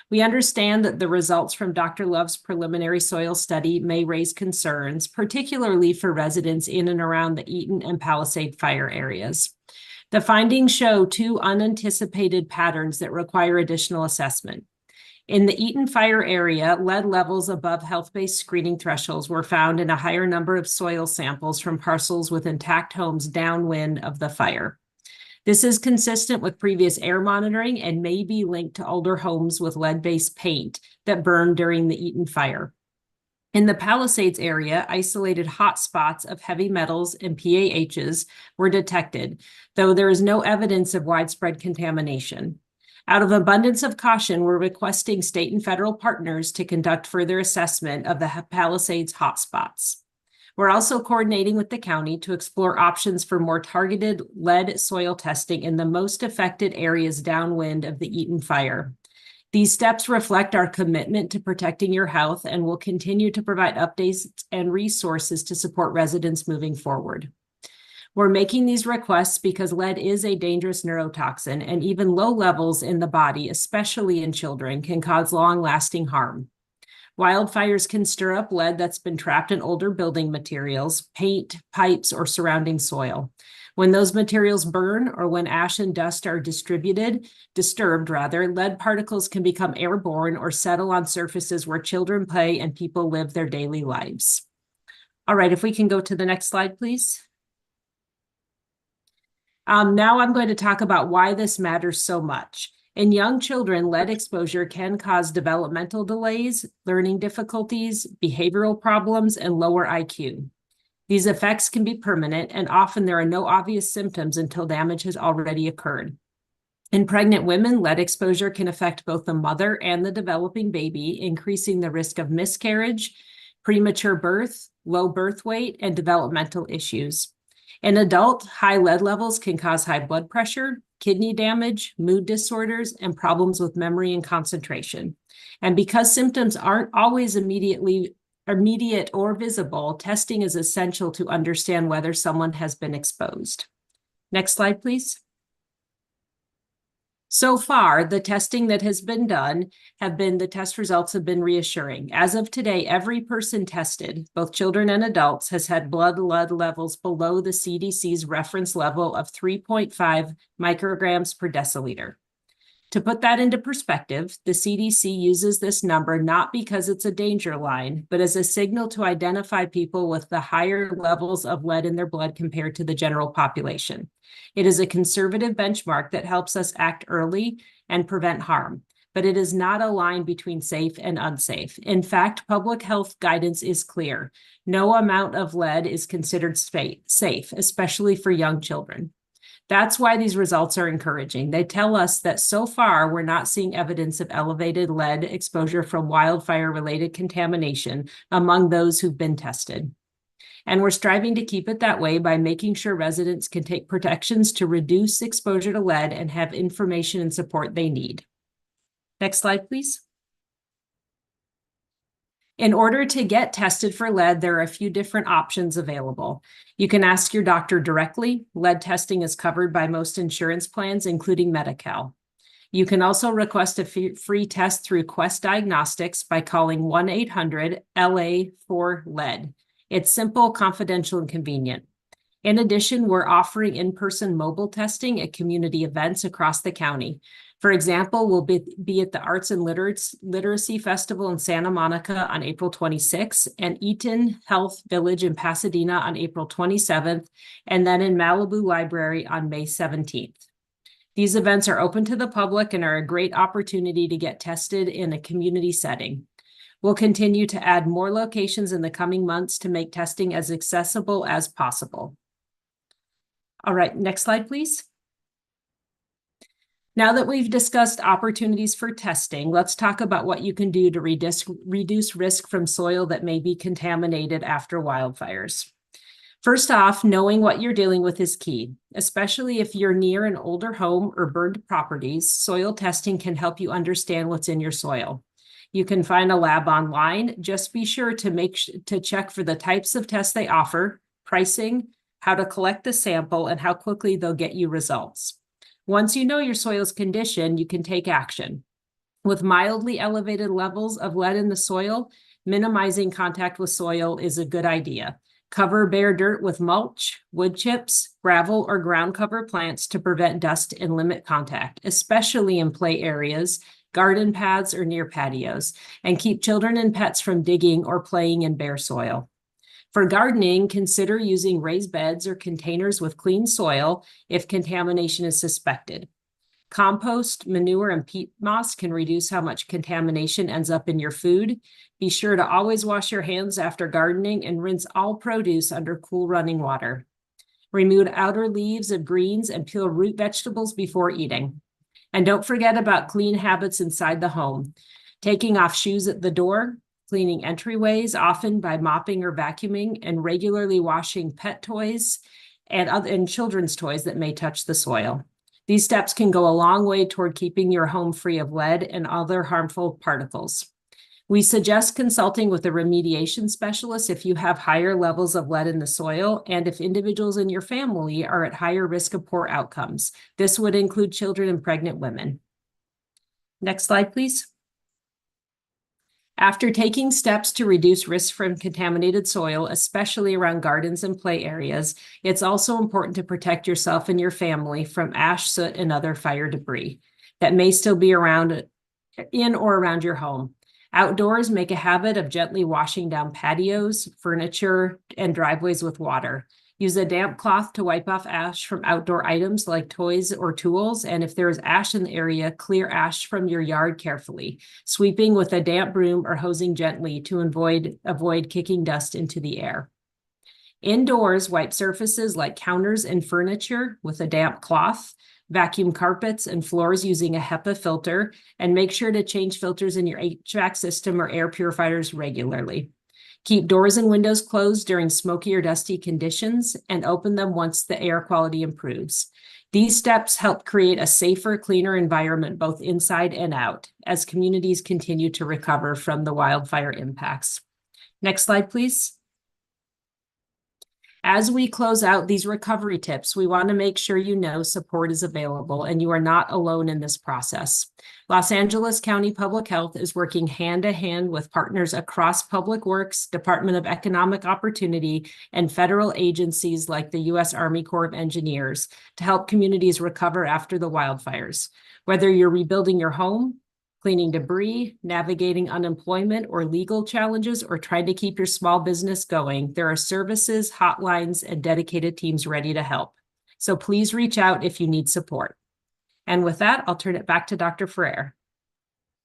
We understand that the results from Dr. Love's preliminary soil study may raise concerns, particularly for residents in and around the Eaton and Palisade fire areas. The findings show two unanticipated patterns that require additional assessment. In the Eaton fire area, lead levels above health-based screening thresholds were found in a higher number of soil samples from parcels with intact homes downwind of the fire. This is consistent with previous air monitoring and may be linked to older homes with lead-based paint that burned during the Eaton fire. In the Palisades area, isolated hotspots of heavy metals and PAHs were detected, though there is no evidence of widespread contamination. Out of abundance of caution, we're requesting state and federal partners to conduct further assessment of the Palisades hotspots. We're also coordinating with the county to explore options for more targeted lead soil testing in the most affected areas downwind of the Eaton fire. These steps reflect our commitment to protecting your health and will continue to provide updates and resources to support residents moving forward. We're making these requests because lead is a dangerous neurotoxin, and even low levels in the body, especially in children, can cause long-lasting harm. Wildfires can stir up lead that's been trapped in older building materials, paint, pipes, or surrounding soil. When those materials burn or when ash and dust are disturbed, lead particles can become airborne or settle on surfaces where children play and people live their daily lives. All right, if we can go to the next slide, please. Now I'm going to talk about why this matters so much. In young children, lead exposure can cause developmental delays, learning difficulties, behavioral problems, and lower IQ. These effects can be permanent, and often there are no obvious symptoms until damage has already occurred. In pregnant women, lead exposure can affect both the mother and the developing baby, increasing the risk of miscarriage, premature birth, low birth weight, and developmental issues. In adult, high lead levels can cause high blood pressure, kidney damage, mood disorders, and problems with memory and concentration. And because symptoms aren't always immediate or visible, testing is essential to understand whether someone has been exposed. Next slide, please. So far, the testing that has been done the test results have been reassuring. As of today, every person tested, both children and adults, has had blood lead levels below the CDC's reference level of 3.5 micrograms per deciliter. To put that into perspective, the CDC uses this number not because it's a danger line, but as a signal to identify people with the higher levels of lead in their blood compared to the general population. It is a conservative benchmark that helps us act early and prevent harm, but it is not a line between safe and unsafe. In fact, public health guidance is clear. No amount of lead is considered safe, especially for young children. That's why these results are encouraging. They tell us that so far, we're not seeing evidence of elevated lead exposure from wildfire-related contamination among those who've been tested. And we're striving to keep it that way by making sure residents can take protections to reduce exposure to lead and have information and support they need. Next slide, please. In order to get tested for lead, there are a few different options available. You can ask your doctor directly. Lead testing is covered by most insurance plans, including Medi-Cal. You can also request a free test through Quest Diagnostics by calling 1-800-LA4-LEAD. It's simple, confidential, and convenient. In addition, we're offering in-person mobile testing at community events across the county. For example, we'll be at the Arts and Literacy Festival in Santa Monica on April 26th and Eaton Health Village in Pasadena on April 27th, and then in Malibu Library on May 17th. These events are open to the public and are a great opportunity to get tested in a community setting. We'll continue to add more locations in the coming months to make testing as accessible as possible. All right, next slide, please. Now that we've discussed opportunities for testing, let's talk about what you can do to reduce risk from soil that may be contaminated after wildfires. First off, knowing what you're dealing with is key, especially if you're near an older home or burned properties. Soil testing can help you understand what's in your soil. You can find a lab online. Just be sure to check for the types of tests they offer, pricing, how to collect the sample, and how quickly they'll get you results. Once you know your soil's condition, you can take action. With mildly elevated levels of lead in the soil, minimizing contact with soil is a good idea. Cover bare dirt with mulch, wood chips, gravel, or ground cover plants to prevent dust and limit contact, especially in play areas, garden paths, or near patios, and keep children and pets from digging or playing in bare soil. For gardening, consider using raised beds or containers with clean soil if contamination is suspected. Compost, manure, and peat moss can reduce how much contamination ends up in your food. Be sure to always wash your hands after gardening and rinse all produce under cool running water. Remove outer leaves of greens and peel root vegetables before eating. And don't forget about clean habits inside the home. Taking off shoes at the door, cleaning entryways, often by mopping or vacuuming, and regularly washing pet toys and children's toys that may touch the soil. These steps can go a long way toward keeping your home free of lead and other harmful particles. We suggest consulting with a remediation specialist if you have higher levels of lead in the soil and if individuals in your family are at higher risk of poor outcomes. This would include children and pregnant women. Next slide, please. After taking steps to reduce risk from contaminated soil, especially around gardens and play areas, it's also important to protect yourself and your family from ash, soot, and other fire debris that may still be around in or around your home. Outdoors, make a habit of gently washing down patios, furniture, and driveways with water. Use a damp cloth to wipe off ash from outdoor items like toys or tools. And if there is ash in the area, clear ash from your yard carefully, sweeping with a damp broom or hosing gently to avoid kicking dust into the air. Indoors, wipe surfaces like counters and furniture with a damp cloth. Vacuum carpets and floors using a HEPA filter, and make sure to change filters in your HVAC system or air purifiers regularly. Keep doors and windows closed during smoky or dusty conditions and open them once the air quality improves. These steps help create a safer, cleaner environment both inside and out as communities continue to recover from the wildfire impacts. Next slide, please. As we close out these recovery tips, we want to make sure you know support is available and you are not alone in this process. Los Angeles County Public Health is working hand in hand with partners across Public Works, Department of Economic Opportunity, and federal agencies like the U.S. Army Corps of Engineers to help communities recover after the wildfires. Whether you're rebuilding your home, cleaning debris, navigating unemployment or legal challenges, or trying to keep your small business going, there are services, hotlines, and dedicated teams ready to help. So please reach out if you need support. And with that, I'll turn it back to Dr. Ferrer.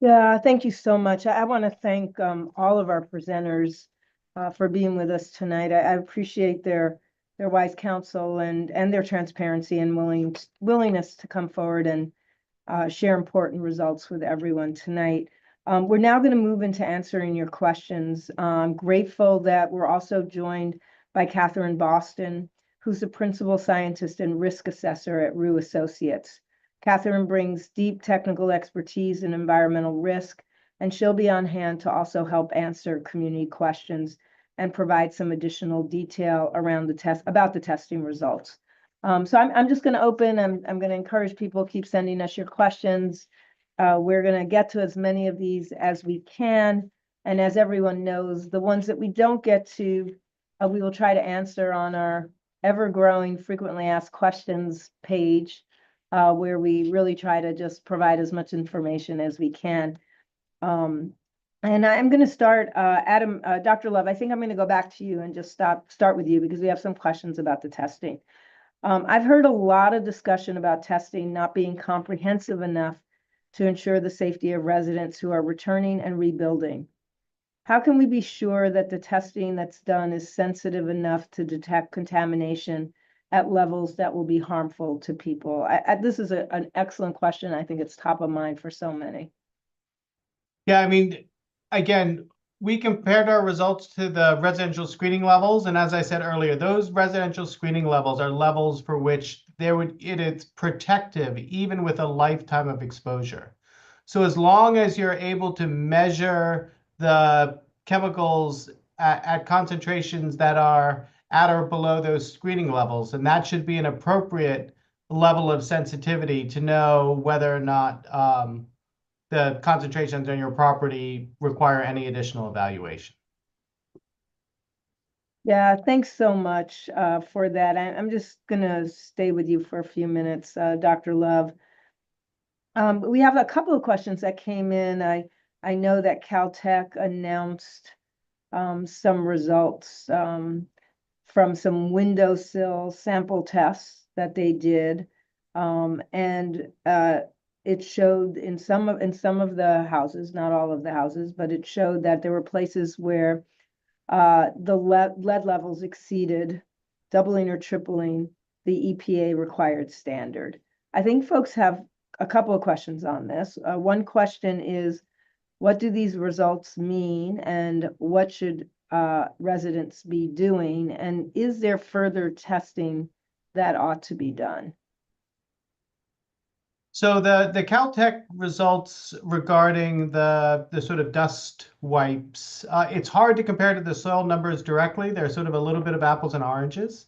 Yeah, thank you so much. I want to thank all of our presenters for being with us tonight. I appreciate their wise counsel and their transparency and willingness to come forward and share important results with everyone tonight. We're now going to move into answering your questions. I'm grateful that we're also joined by Catherine Boston, who's the principal scientist and risk assessor at Rue Associates. Catherine brings deep technical expertise in environmental risk, and she'll be on hand to also help answer community questions and provide some additional detail around about the testing results. So I'm just going to open. I'm going to encourage people to keep sending us your questions. We're going to get to as many of these as we can. And as everyone knows, the ones that we don't get to, we will try to answer on our ever-growing frequently asked questions page, where we really try to just provide as much information as we can. And I'm going to start, Adam, Dr. Love, I think I'm going to go back to you and just start with you because we have some questions about the testing. I've heard a lot of discussion about testing not being comprehensive enough to ensure the safety of residents who are returning and rebuilding. How can we be sure that the testing that's done is sensitive enough to detect contamination at levels that will be harmful to people? This is an excellent question. I think it's top of mind for so many. Yeah, I mean, again, we compared our results to the residential screening levels. And as I said earlier, those residential screening levels are levels for which it is protective, even with a lifetime of exposure. So as long as you're able to measure the chemicals at concentrations that are at or below those screening levels, and that should be an appropriate level of sensitivity to know whether or not the concentrations on your property require any additional evaluation. Yeah, thanks so much for that. I'm just going to stay with you for a few minutes, Dr. Love. We have a couple of questions that came in. I know that Caltech announced some results from some windowsill sample tests that they did, and it showed in some of the houses, not all of the houses, but it showed that there were places where the lead levels exceeded, doubling or tripling the EPA required standard. I think folks have a couple of questions on this. One question is, what do these results mean, and what should residents be doing? And is there further testing that ought to be done? So the Caltech results regarding the sort of dust wipes, it's hard to compare to the soil numbers directly. They're sort of a little bit of apples and oranges.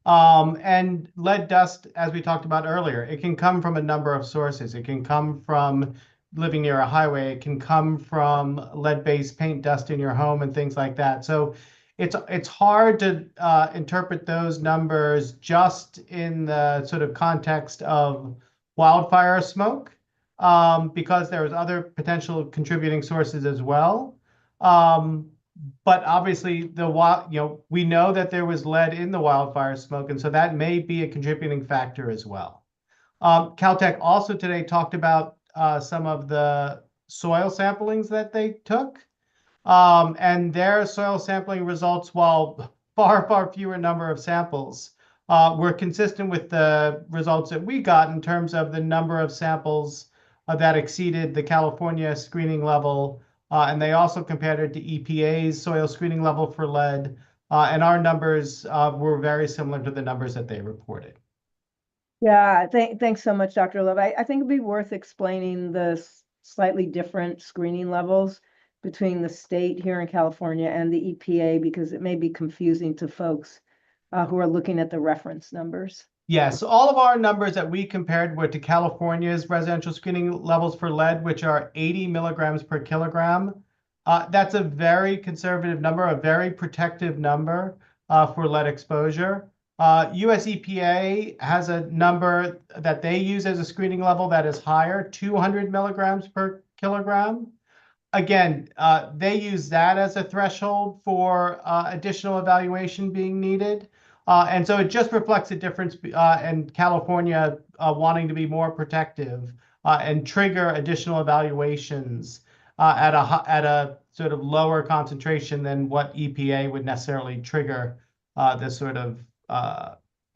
And lead dust, as we talked about earlier, it can come from a number of sources. It can come from living near a highway. It can come from lead-based paint dust in your home and things like that. So it's hard to interpret those numbers just in the sort of context of wildfire smoke, because there's other potential contributing sources as well. But obviously we know that there was lead in the wildfire smoke, and so that may be a contributing factor as well. Caltech also today talked about some of the soil samplings that they took. And their soil sampling results, while far fewer number of samples, were consistent with the results that we got in terms of the number of samples that exceeded the California screening level. And they also compared it to EPA's soil screening level for lead. And our numbers were very similar to the numbers that they reported. Yeah, thanks so much, Dr. Love. I think it'd be worth explaining the slightly different screening levels between the state here in California and the EPA, because it may be confusing to folks who are looking at the reference numbers. Yes, all of our numbers that we compared were to California's residential screening levels for lead, which are 80 milligrams per kilogram. That's a very conservative number, a very protective number for lead exposure. US EPA has a number that they use as a screening level that is higher, 200 milligrams per kilogram. Again, they use that as a threshold for additional evaluation being needed. And so it just reflects a difference in California wanting to be more protective and trigger additional evaluations at a sort of lower concentration than what EPA would necessarily trigger this sort of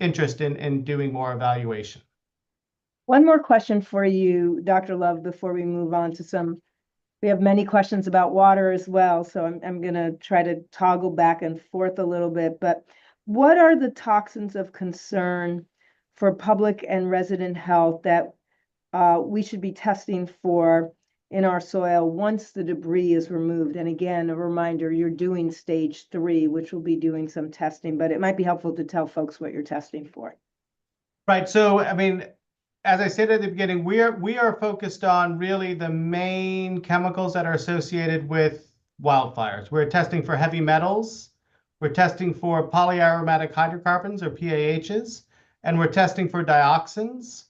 interest in doing more evaluation. One more question for you, Dr. Love, before we move on to some. We have many questions about water as well, so I'm going to try to toggle back and forth a little bit. But what are the toxins of concern for public and resident health that we should be testing for in our soil once the debris is removed? And again, a reminder, you're doing stage 3, which will be doing some testing, but it might be helpful to tell folks what you're testing for. Right. So, I mean, as I said at the beginning, we are focused on really the main chemicals that are associated with wildfires. We're testing for heavy metals, we're testing for polyaromatic hydrocarbons or PAHs, and we're testing for dioxins.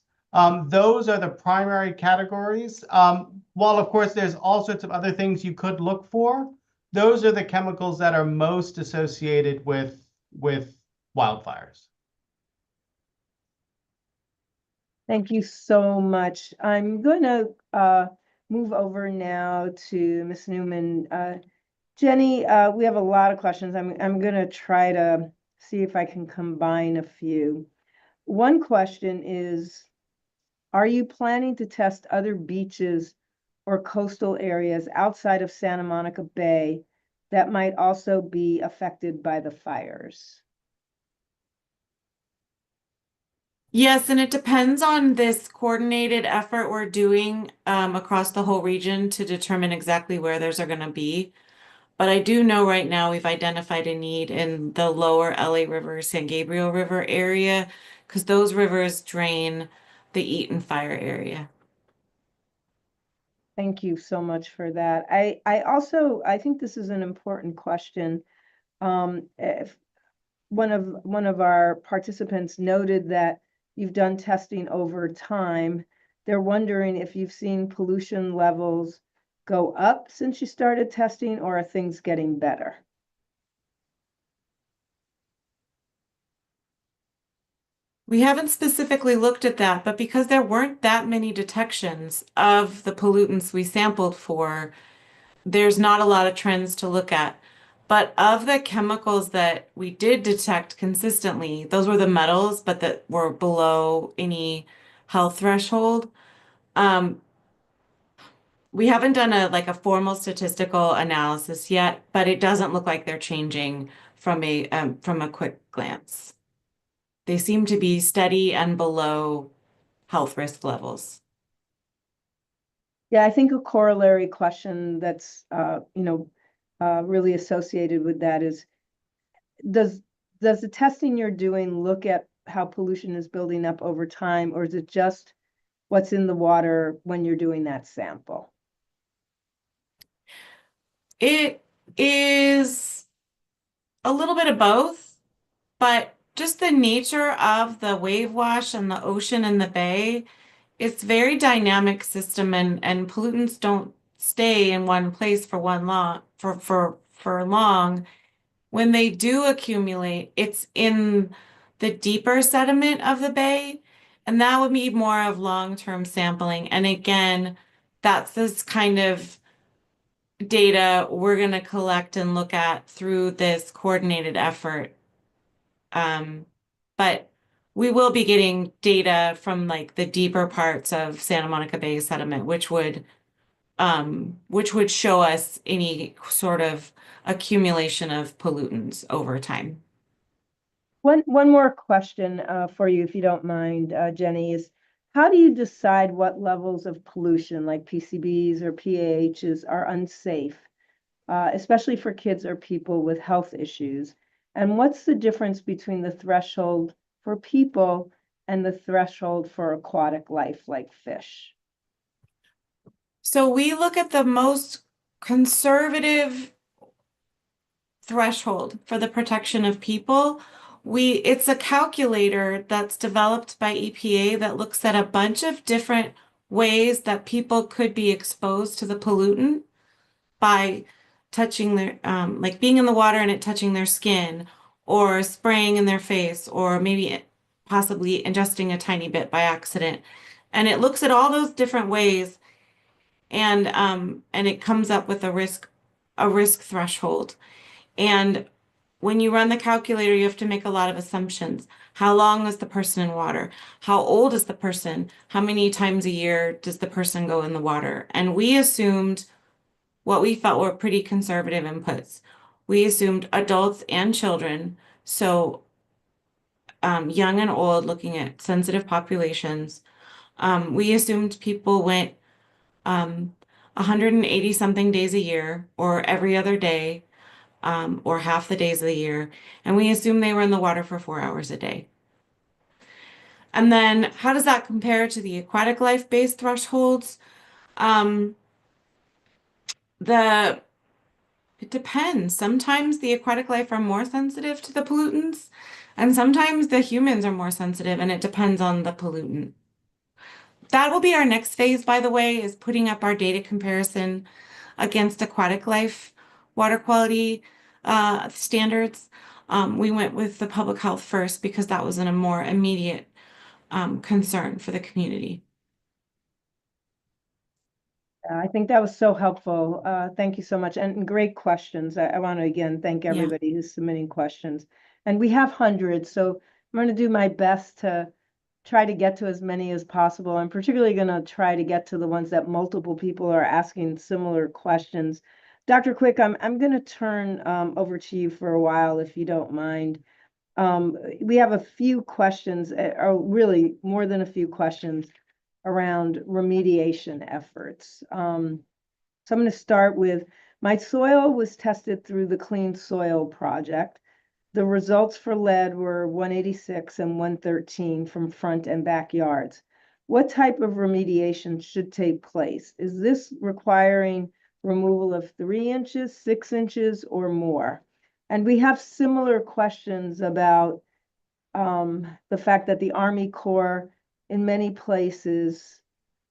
Those are the primary categories. While of course there's all sorts of other things you could look for, those are the chemicals that are most associated with wildfires. Thank you so much. I'm going to move over now to Ms. Newman. Jenny, we have a lot of questions. I'm going to try to see if I can combine a few. One question is, are you planning to test other beaches or coastal areas outside of Santa Monica Bay that might also be affected by the fires? Yes, and it depends on this coordinated effort we're doing across the whole region to determine exactly where those are going to be. But I do know right now we've identified a need in the lower LA River, San Gabriel River area, because those rivers drain the Eaton fire area. Thank you so much for that. I think this is an important question. If one of our participants noted that you've done testing over time. They're wondering if you've seen pollution levels go up since you started testing, or are things getting better? We haven't specifically looked at that, but because there weren't that many detections of the pollutants we sampled for, there's not a lot of trends to look at. But of the chemicals that we did detect consistently, those were the metals, but that were below any health threshold. We haven't done a formal statistical analysis yet, but it doesn't look like they're changing from a quick glance. They seem to be steady and below health risk levels. Yeah, I think a corollary question that's really associated with that is, does the testing you're doing look at how pollution is building up over time, or is it just what's in the water when you're doing that sample? It is a little bit of both, but just the nature of the wave wash and the ocean and the bay, it's very dynamic system, and pollutants don't stay in one place for long. When they do accumulate, it's in the deeper sediment of the bay, and that would be more of long-term sampling. And again, that's this kind of data we're going to collect and look at through this coordinated effort. But we will be getting data from like the deeper parts of Santa Monica Bay sediment, which would show us any sort of accumulation of pollutants over time. One more question for you, if you don't mind, Jenny, is how do you decide what levels of pollution like PCBs or PAHs are unsafe, especially for kids or people with health issues? And what's the difference between the threshold for people and the threshold for aquatic life like fish? So we look at the most conservative threshold for the protection of people. It's a calculator that's developed by EPA that looks at a bunch of different ways that people could be exposed to the pollutant by touching their, like being in the water and it touching their skin, or spraying in their face, or maybe possibly ingesting a tiny bit by accident. And it looks at all those different ways, and it comes up with a risk threshold. And when you run the calculator, you have to make a lot of assumptions. How long is the person in water? How old is the person? How many times a year does the person go in the water? And we assumed what we felt were pretty conservative inputs. We assumed adults and children, so young and old, looking at sensitive populations. We assumed people went 180 something days a year, or every other day, or half the days of the year. And we assumed they were in the water for 4 hours a day. And then how does that compare to the aquatic life-based thresholds? It depends. Sometimes the aquatic life are more sensitive to the pollutants, and sometimes the humans are more sensitive, and it depends on the pollutant. That will be our next phase, by the way, is putting up our data comparison against aquatic life water quality standards. We went with the public health first because that was a more immediate concern for the community. I think that was so helpful. Thank you so much. And great questions. I want to again thank everybody who's submitting questions. And we have hundreds, so I'm going to do my best to try to get to as many as possible. I'm particularly going to try to get to the ones that multiple people are asking similar questions. Dr. Quick, I'm going to turn over to you for a while, if you don't mind. We have a few questions, or really more than a few questions, around remediation efforts. So I'm going to start with, my soil was tested through the Clean Soil Project. The results for lead were 186 and 113 from front and backyards. What type of remediation should take place? Is this requiring removal of 3 inches, 6 inches, or more? And we have similar questions about the fact that the Army Corps in many places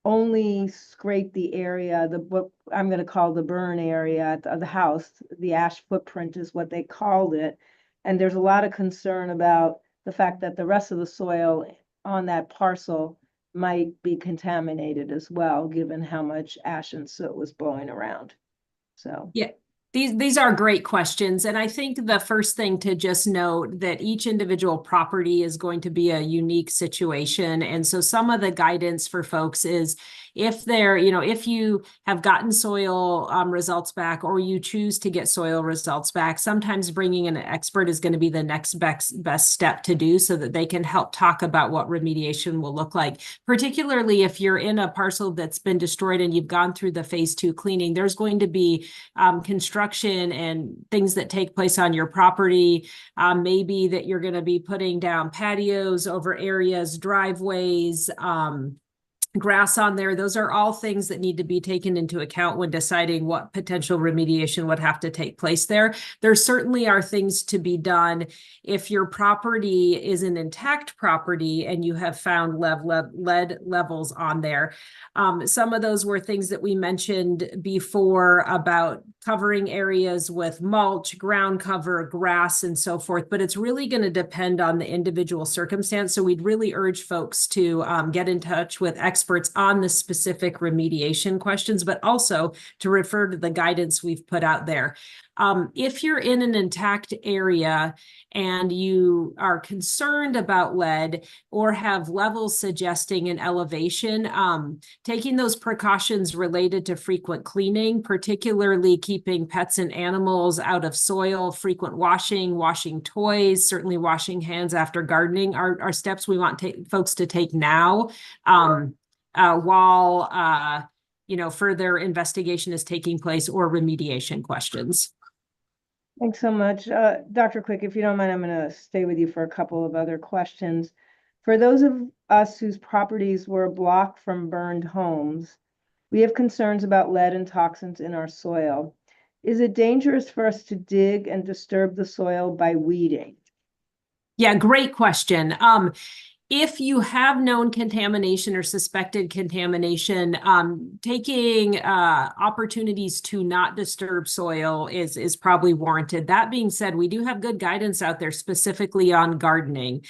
only scrape the area, what I'm going to call the burn area of the house. The ash footprint is what they called it. And there's a lot of concern about the fact that the rest of the soil on that parcel might be contaminated as well, given how much ash and soot was blowing around. So Yeah. These are great questions. And I think the first thing to just note that each individual property is going to be a unique situation. And so some of the guidance for folks is if if you have gotten soil results back, or you choose to get soil results back, sometimes bringing in an expert is going to be the next best step to do, so that they can help talk about what remediation will look like. Particularly if you're in a parcel that's been destroyed and you've gone through the phase 2 cleaning, there's going to be construction and things that take place on your property. Maybe that you're going to be putting down patios over areas, driveways, grass on there. Those are all things that need to be taken into account when deciding what potential remediation would have to take place there. There certainly are things to be done if your property is an intact property and you have found lead levels on there. Some of those were things that we mentioned before about covering areas with mulch, ground cover, grass, and so forth, but it's really going to depend on the individual circumstance. So we'd really urge folks to get in touch with experts on the specific remediation questions, but also to refer to the guidance we've put out there. If you're in an intact area and you are concerned about lead or have levels suggesting an elevation, taking those precautions related to frequent cleaning, particularly keeping pets and animals out of soil, frequent washing toys, certainly washing hands after gardening are steps we want folks to take now while further investigation is taking place or remediation questions. Thanks so much. Dr. Quick, if you don't mind, I'm going to stay with you for a couple of other questions. For those of us whose properties were a block from burned homes, we have concerns about lead and toxins in our soil. Is it dangerous for us to dig and disturb the soil by weeding? Yeah, great question. If you have known contamination or suspected contamination, taking opportunities to not disturb soil is probably warranted. That being said, we do have good guidance out there specifically on gardening.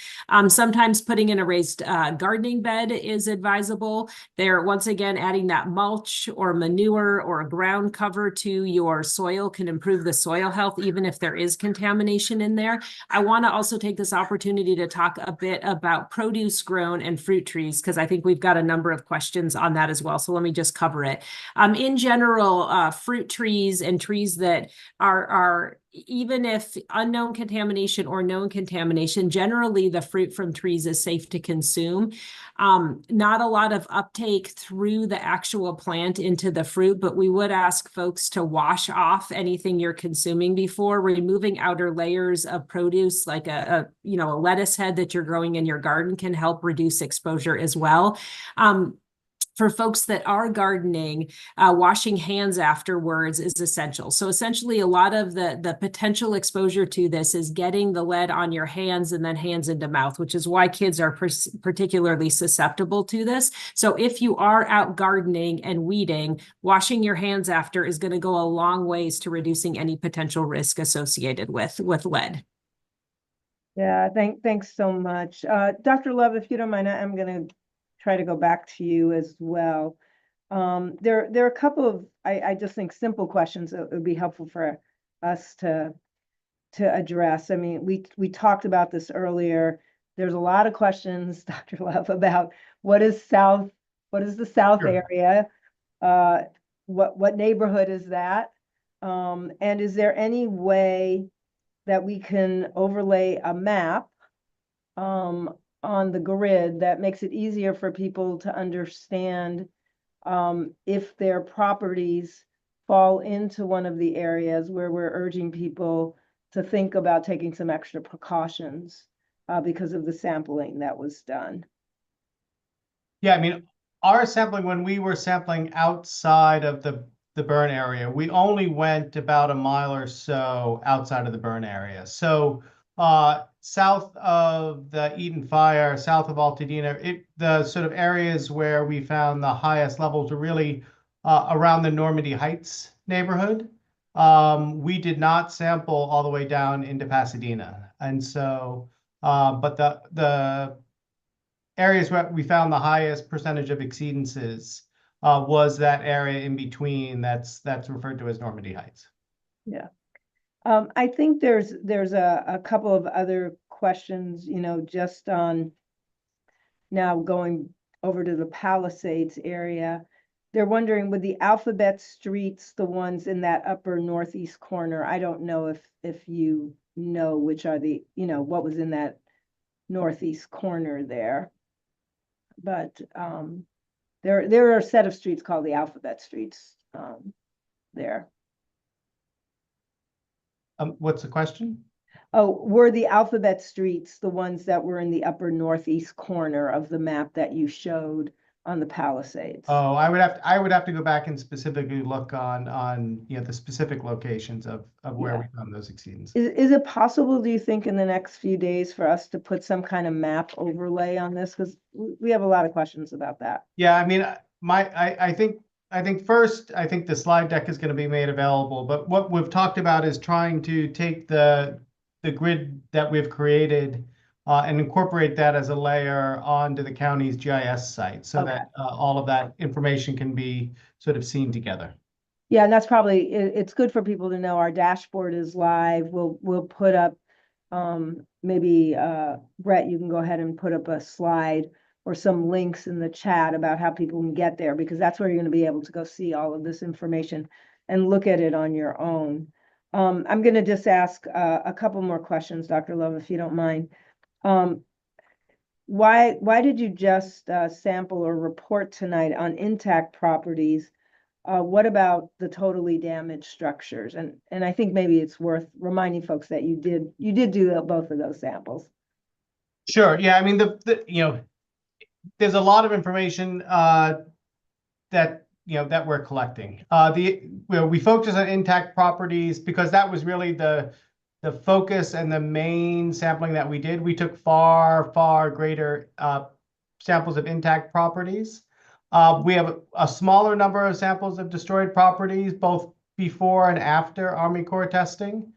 Sometimes putting in a raised gardening bed is advisable. There, once again, adding that mulch or manure or a ground cover to your soil can improve the soil health, even if there is contamination in there. I want to also take this opportunity to talk a bit about produce grown and fruit trees, because I think we've got a number of questions on that as well. So let me just cover it. In general, fruit trees and trees that are even if unknown contamination or known contamination, generally the fruit from trees is safe to consume. Not a lot of uptake through the actual plant into the fruit, but we would ask folks to wash off anything you're consuming before. Removing outer layers of produce like a lettuce head that you're growing in your garden can help reduce exposure as well. For folks that are gardening, washing hands afterwards is essential. So essentially, a lot of the potential exposure to this is getting the lead on your hands and then hands into mouth, which is why kids are particularly susceptible to this. So if you are out gardening and weeding, washing your hands after is going to go a long ways to reducing any potential risk associated with lead. Yeah, thanks so much. Dr. Love, if you don't mind, I'm going to try to go back to you as well. There are a couple of, I just think, simple questions that would be helpful for us to address. I mean, we talked about this earlier. There's a lot of questions, Dr. Love, about what is the South Sure. area? What neighborhood is that? And is there any way that we can overlay a map on the grid that makes it easier for people to understand if their properties fall into one of the areas where we're urging people to think about taking some extra precautions because of the sampling that was done? Yeah, I mean, our sampling, when we were sampling outside of the burn area, we only went about a mile or so outside of the burn area. So south of the Eaton fire, south of Altadena, the sort of areas where we found the highest levels were really around the Normandy Heights neighborhood. We did not sample all the way down into Pasadena. And so, but the areas where we found the highest percentage of exceedances was that area in between that's referred to as Normandy Heights. Yeah. I think there's a couple of other questions, just on now going over to the Palisades area. They're wondering, with the alphabet streets, the ones in that upper northeast corner, I don't know if you know which are the, what was in that northeast corner there. But there are a set of streets called the alphabet streets there. What's the question? Oh, were the alphabet streets the ones that were in the upper northeast corner of the map that you showed on the Palisades. Oh, I would have to go back and specifically look on, you know, the specific locations of where Yeah. we found those exceedance. Is it possible, do you think, in the next few days for us to put some kind of map overlay on this? Because we have a lot of questions about that. Yeah, I mean, I think first, I think the slide deck is going to be made available, but what we've talked about is trying to take the grid that we've created and incorporate that as a layer onto the county's GIS site so Okay. that all of that information can be sort of seen together. Yeah, and that's probably, it's good for people to know our dashboard is live. We'll put up, maybe, Brett, you can go ahead and put up a slide or some links in the chat about how people can get there, because that's where you're gonna be able to go see all of this information and look at it on your own. I'm gonna just ask, a couple more questions, Dr. Love, if you don't mind. Why did you just, sample or report tonight on intact properties? What about the totally damaged structures? And I think maybe it's worth reminding folks that you did do both of those samples. Sure. Yeah. I mean, you know, there's a lot of information that we're collecting. We focus on intact properties because that was really the focus and the main sampling that we did. We took far greater samples of intact properties. We have a smaller number of samples of destroyed properties, both before and after Army Corps testing.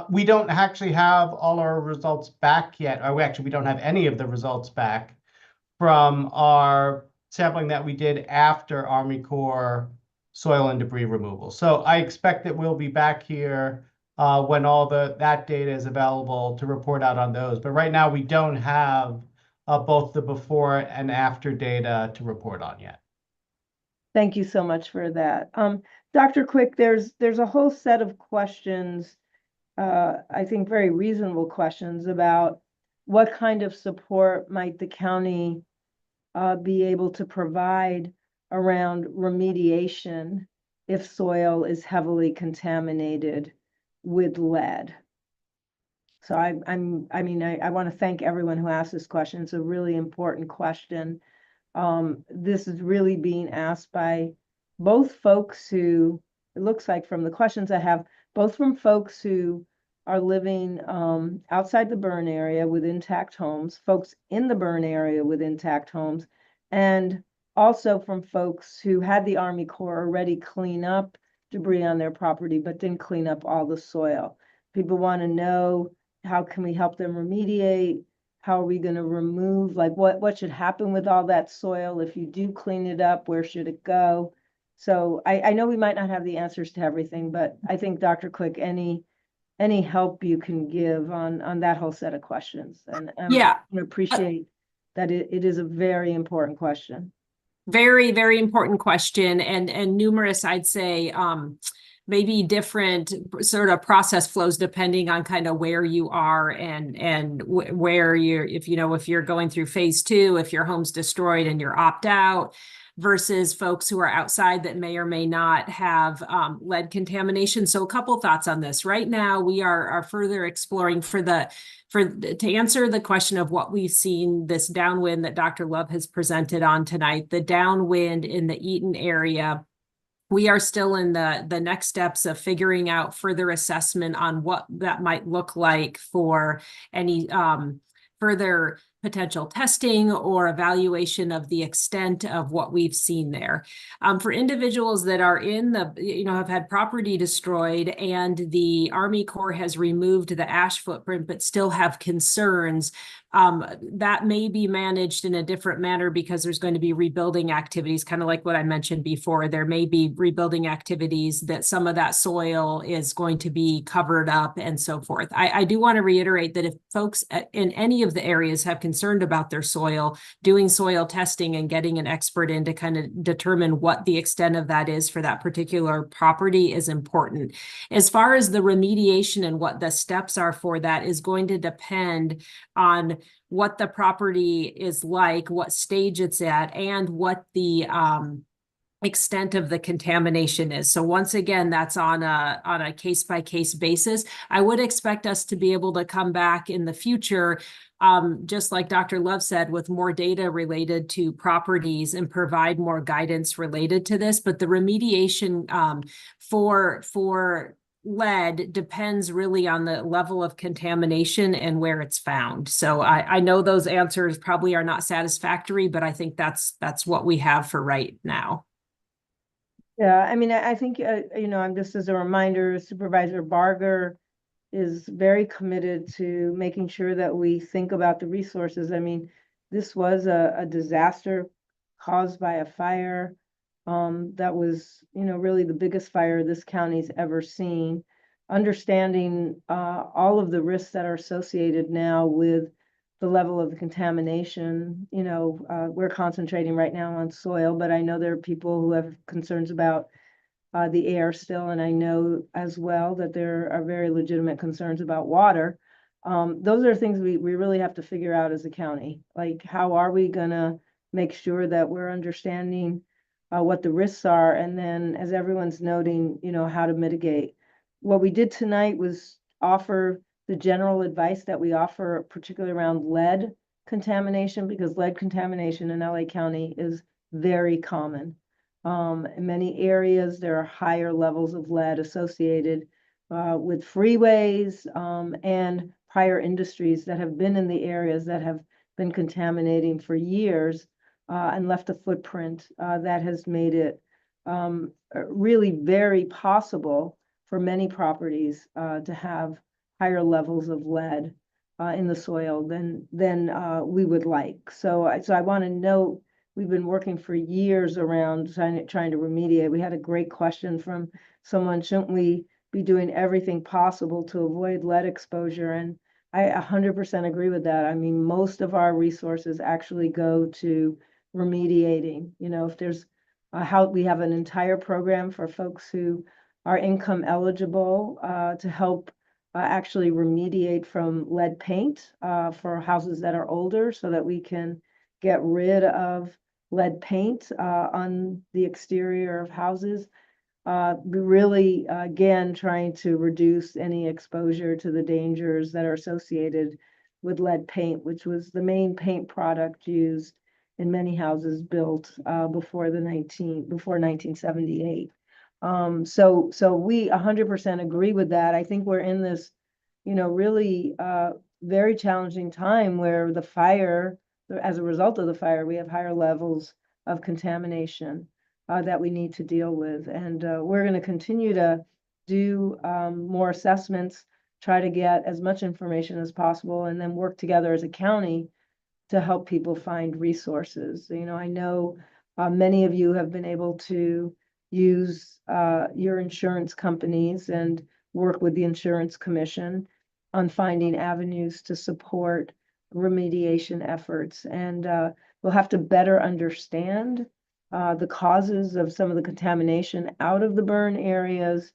We don't actually have all our results back yet, or we don't have any of the results back from our sampling that we did after Army Corps soil and debris removal. So I expect that we'll be back here when all that data is available to report out on those. But right now we don't have both the before and after data to report on yet. Thank you so much for that. Dr. Quick, there's a whole set of questions, I think very reasonable questions about what kind of support might the county be able to provide around remediation if soil is heavily contaminated with lead. So I want to thank everyone who asked this question. It's a really important question. This is really being asked by both folks who, it looks like from the questions I have, both from folks who are living outside the burn area with intact homes, folks in the burn area with intact homes, and also from folks who had the Army Corps already clean up debris on their property, but didn't clean up all the soil. People want to know, how can we help them remediate? How are we going to remove, like what should happen with all that soil? If you do clean it up, where should it go? So I know we might not have the answers to everything, but I think Dr. Quick, any help you can give on that whole set of questions. And Yeah. I appreciate that it is a very important question. Very, very important question, and numerous, I'd say, maybe different sort of process flows depending on kind of where you are and where you're, if you're going through phase 2, if your home's destroyed and you're opt out, versus folks who are outside that may or may not have lead contamination. So a couple thoughts on this. Right now, we are further exploring to answer the question of what we've seen, this downwind that Dr. Love has presented on tonight, the downwind in the Eaton area. We are still in the next steps of figuring out further assessment on what that might look like for any further potential testing or evaluation of the extent of what we've seen there. For individuals that are in have had property destroyed and the Army Corps has removed the ash footprint, but still have concerns, that may be managed in a different manner because there's going to be rebuilding activities, kind of like what I mentioned before. There may be rebuilding activities that some of that soil is going to be covered up and so forth. I do want to reiterate that if folks in any of the areas have concerned about their soil, doing soil testing and getting an expert in to kind of determine what the extent of that is for that particular property is important. As far as the remediation and what the steps are for that is going to depend on what the property is like, what stage it's at, and what the extent of the contamination is. So once again, that's on a case-by-case basis. I would expect us to be able to come back in the future, just like Dr. Love said, with more data related to properties and provide more guidance related to this. But the remediation for lead depends really on the level of contamination and where it's found. So I know those answers probably are not satisfactory, but I think that's what we have for right now. Yeah, I mean, I think, I'm just as a reminder, Supervisor Barger is very committed to making sure that we think about the resources. I mean, this was a disaster caused by a fire that was, really the biggest fire this county's ever seen. Understanding all of the risks that are associated now with the level of contamination, we're concentrating right now on soil, but I know there are people who have concerns about the air still, and I know as well that there are very legitimate concerns about water. Those are things we really have to figure out as a county. Like, how are we gonna make sure that we're understanding what the risks are, and then, as everyone's noting, how to mitigate. What we did tonight was offer the general advice that we offer, particularly around lead contamination, because lead contamination in LA County is very common. In many areas, there are higher levels of lead associated with freeways and prior industries that have been in the areas that have been contaminating for years and left a footprint that has made it really very possible for many properties to have higher levels of lead in the soil than we would like. So I want to note, we've been working for years around trying to remediate. We had a great question from someone: shouldn't we be doing everything possible to avoid lead exposure? And I 100% agree with that. I mean, most of our resources actually go to remediating. If there's we have an entire program for folks who are income eligible to help actually remediate from lead paint for houses that are older, so that we can get rid of lead paint on the exterior of houses. Really, again, trying to reduce any exposure to the dangers that are associated with lead paint, which was the main paint product used in many houses built before 1978. So we 100% agree with that. I think we're in this, really very challenging time where the fire, as a result of the fire, we have higher levels of contamination that we need to deal with. And we're going to continue to do more assessments, try to get as much information as possible, and then work together as a county to help people find resources. I know many of you have been able to use your insurance companies and work with the Insurance Commission on finding avenues to support remediation efforts. And we'll have to better understand the causes of some of the contamination out of the burn areas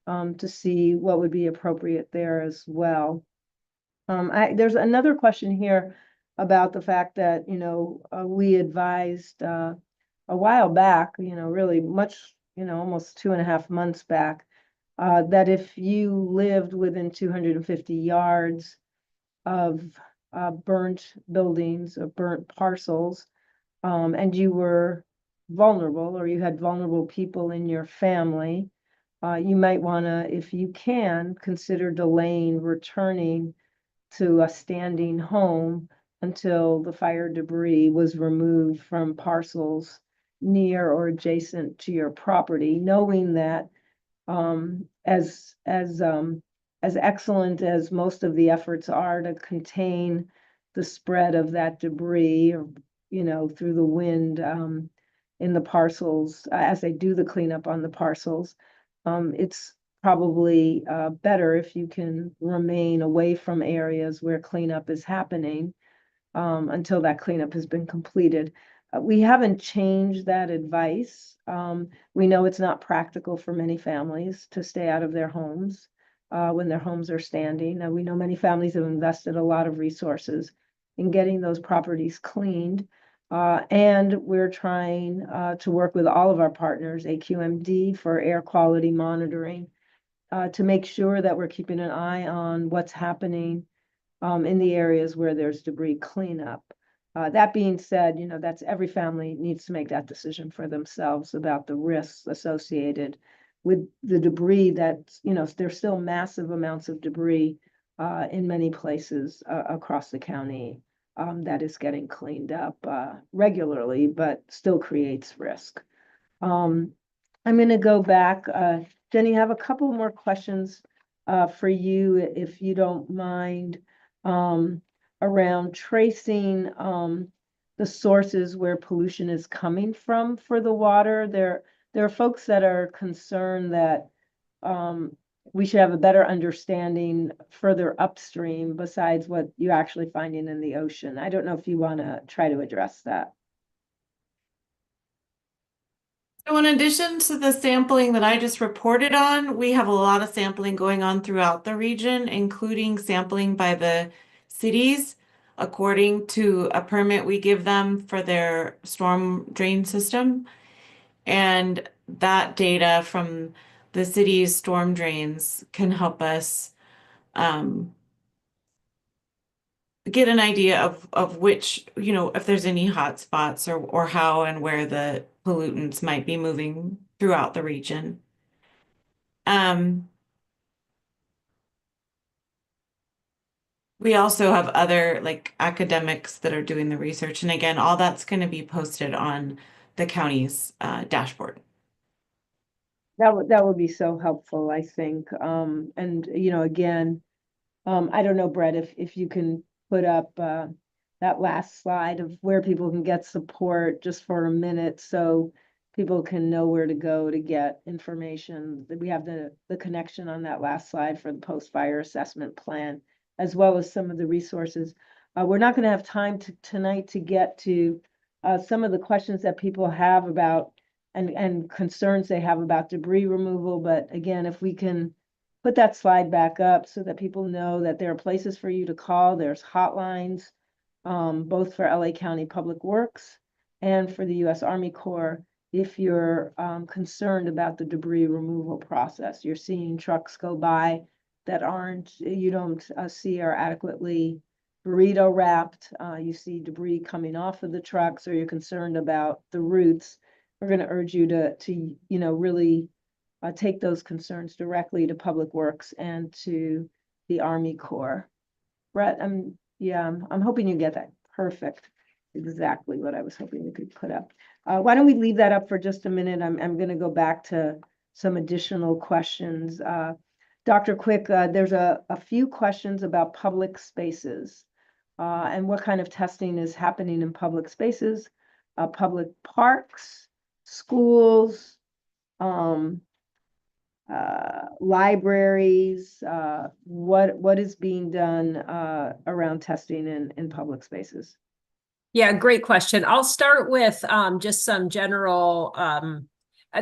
to see what would be appropriate there as well. There's another question here about the fact that, we advised a while back, really much, almost 2.5 months back, that if you lived within 250 yards of burnt buildings or burnt parcels, and you were vulnerable, or you had vulnerable people in your family, you might want to, if you can, consider delaying returning to a standing home until the fire debris was removed from parcels near or adjacent to your property, knowing that as excellent as most of the efforts are to contain the spread of that debris, or, through the wind in the parcels, as they do the cleanup on the parcels, it's probably better if you can remain away from areas where cleanup is happening until that cleanup has been completed. We haven't changed that advice. We know it's not practical for many families to stay out of their homes when their homes are standing. And we know many families have invested a lot of resources in getting those properties cleaned. And we're trying to work with all of our partners, AQMD for air quality monitoring, to make sure that we're keeping an eye on what's happening in the areas where there's debris cleanup. That being said, you know, that's every family needs to make that decision for themselves about the risks associated with the debris that's, you know, there's still massive amounts of debris in many places across the county that is getting cleaned up regularly, but still creates risk. I'm going to go back. Jenny, I have a couple more questions for you, if you don't mind, around tracing the sources where pollution is coming from for the water. There are folks that are concerned that we should have a better understanding further upstream besides what you're actually finding in the ocean. I don't know if you want to try to address that. So in addition to the sampling that I just reported on, we have a lot of sampling going on throughout the region, including sampling by the cities according to a permit we give them for their storm drain system. And that data from the city's storm drains can help us get an idea of which, you know, if there's any hot spots or how and where the pollutants might be moving throughout the region. We also have other like academics that are doing the research. And again, all that's going to be posted on the county's dashboard. That would be so helpful, I think. And you know, again, I don't know, Brett, if you can put up that last slide of where people can get support just for a minute, so people can know where to go to get information. We have the connection on that last slide for the post-fire assessment plan, as well as some of the resources. We're not going to have time tonight to get to some of the questions that people have about and concerns they have about debris removal. But again, if we can put that slide back up so that people know that there are places for you to call. There's hotlines, both for LA County Public Works and for the U.S. Army Corps. If you're concerned about the debris removal process, you're seeing trucks go by that you don't see are adequately burrito wrapped. You see debris coming off of the trucks, or you're concerned about the routes. We're going to urge you to you know, really take those concerns directly to Public Works and to the Army Corps. Brett, I'm hoping you get that. Perfect. Exactly what I was hoping you could put up. Why don't we leave that up for just a minute? I'm going to go back to some additional questions. Dr. Quick, there's a few questions about public spaces and what kind of testing is happening in public spaces, public parks, schools, libraries, what is being done around testing in public spaces? Yeah, great question. I'll start with just some general,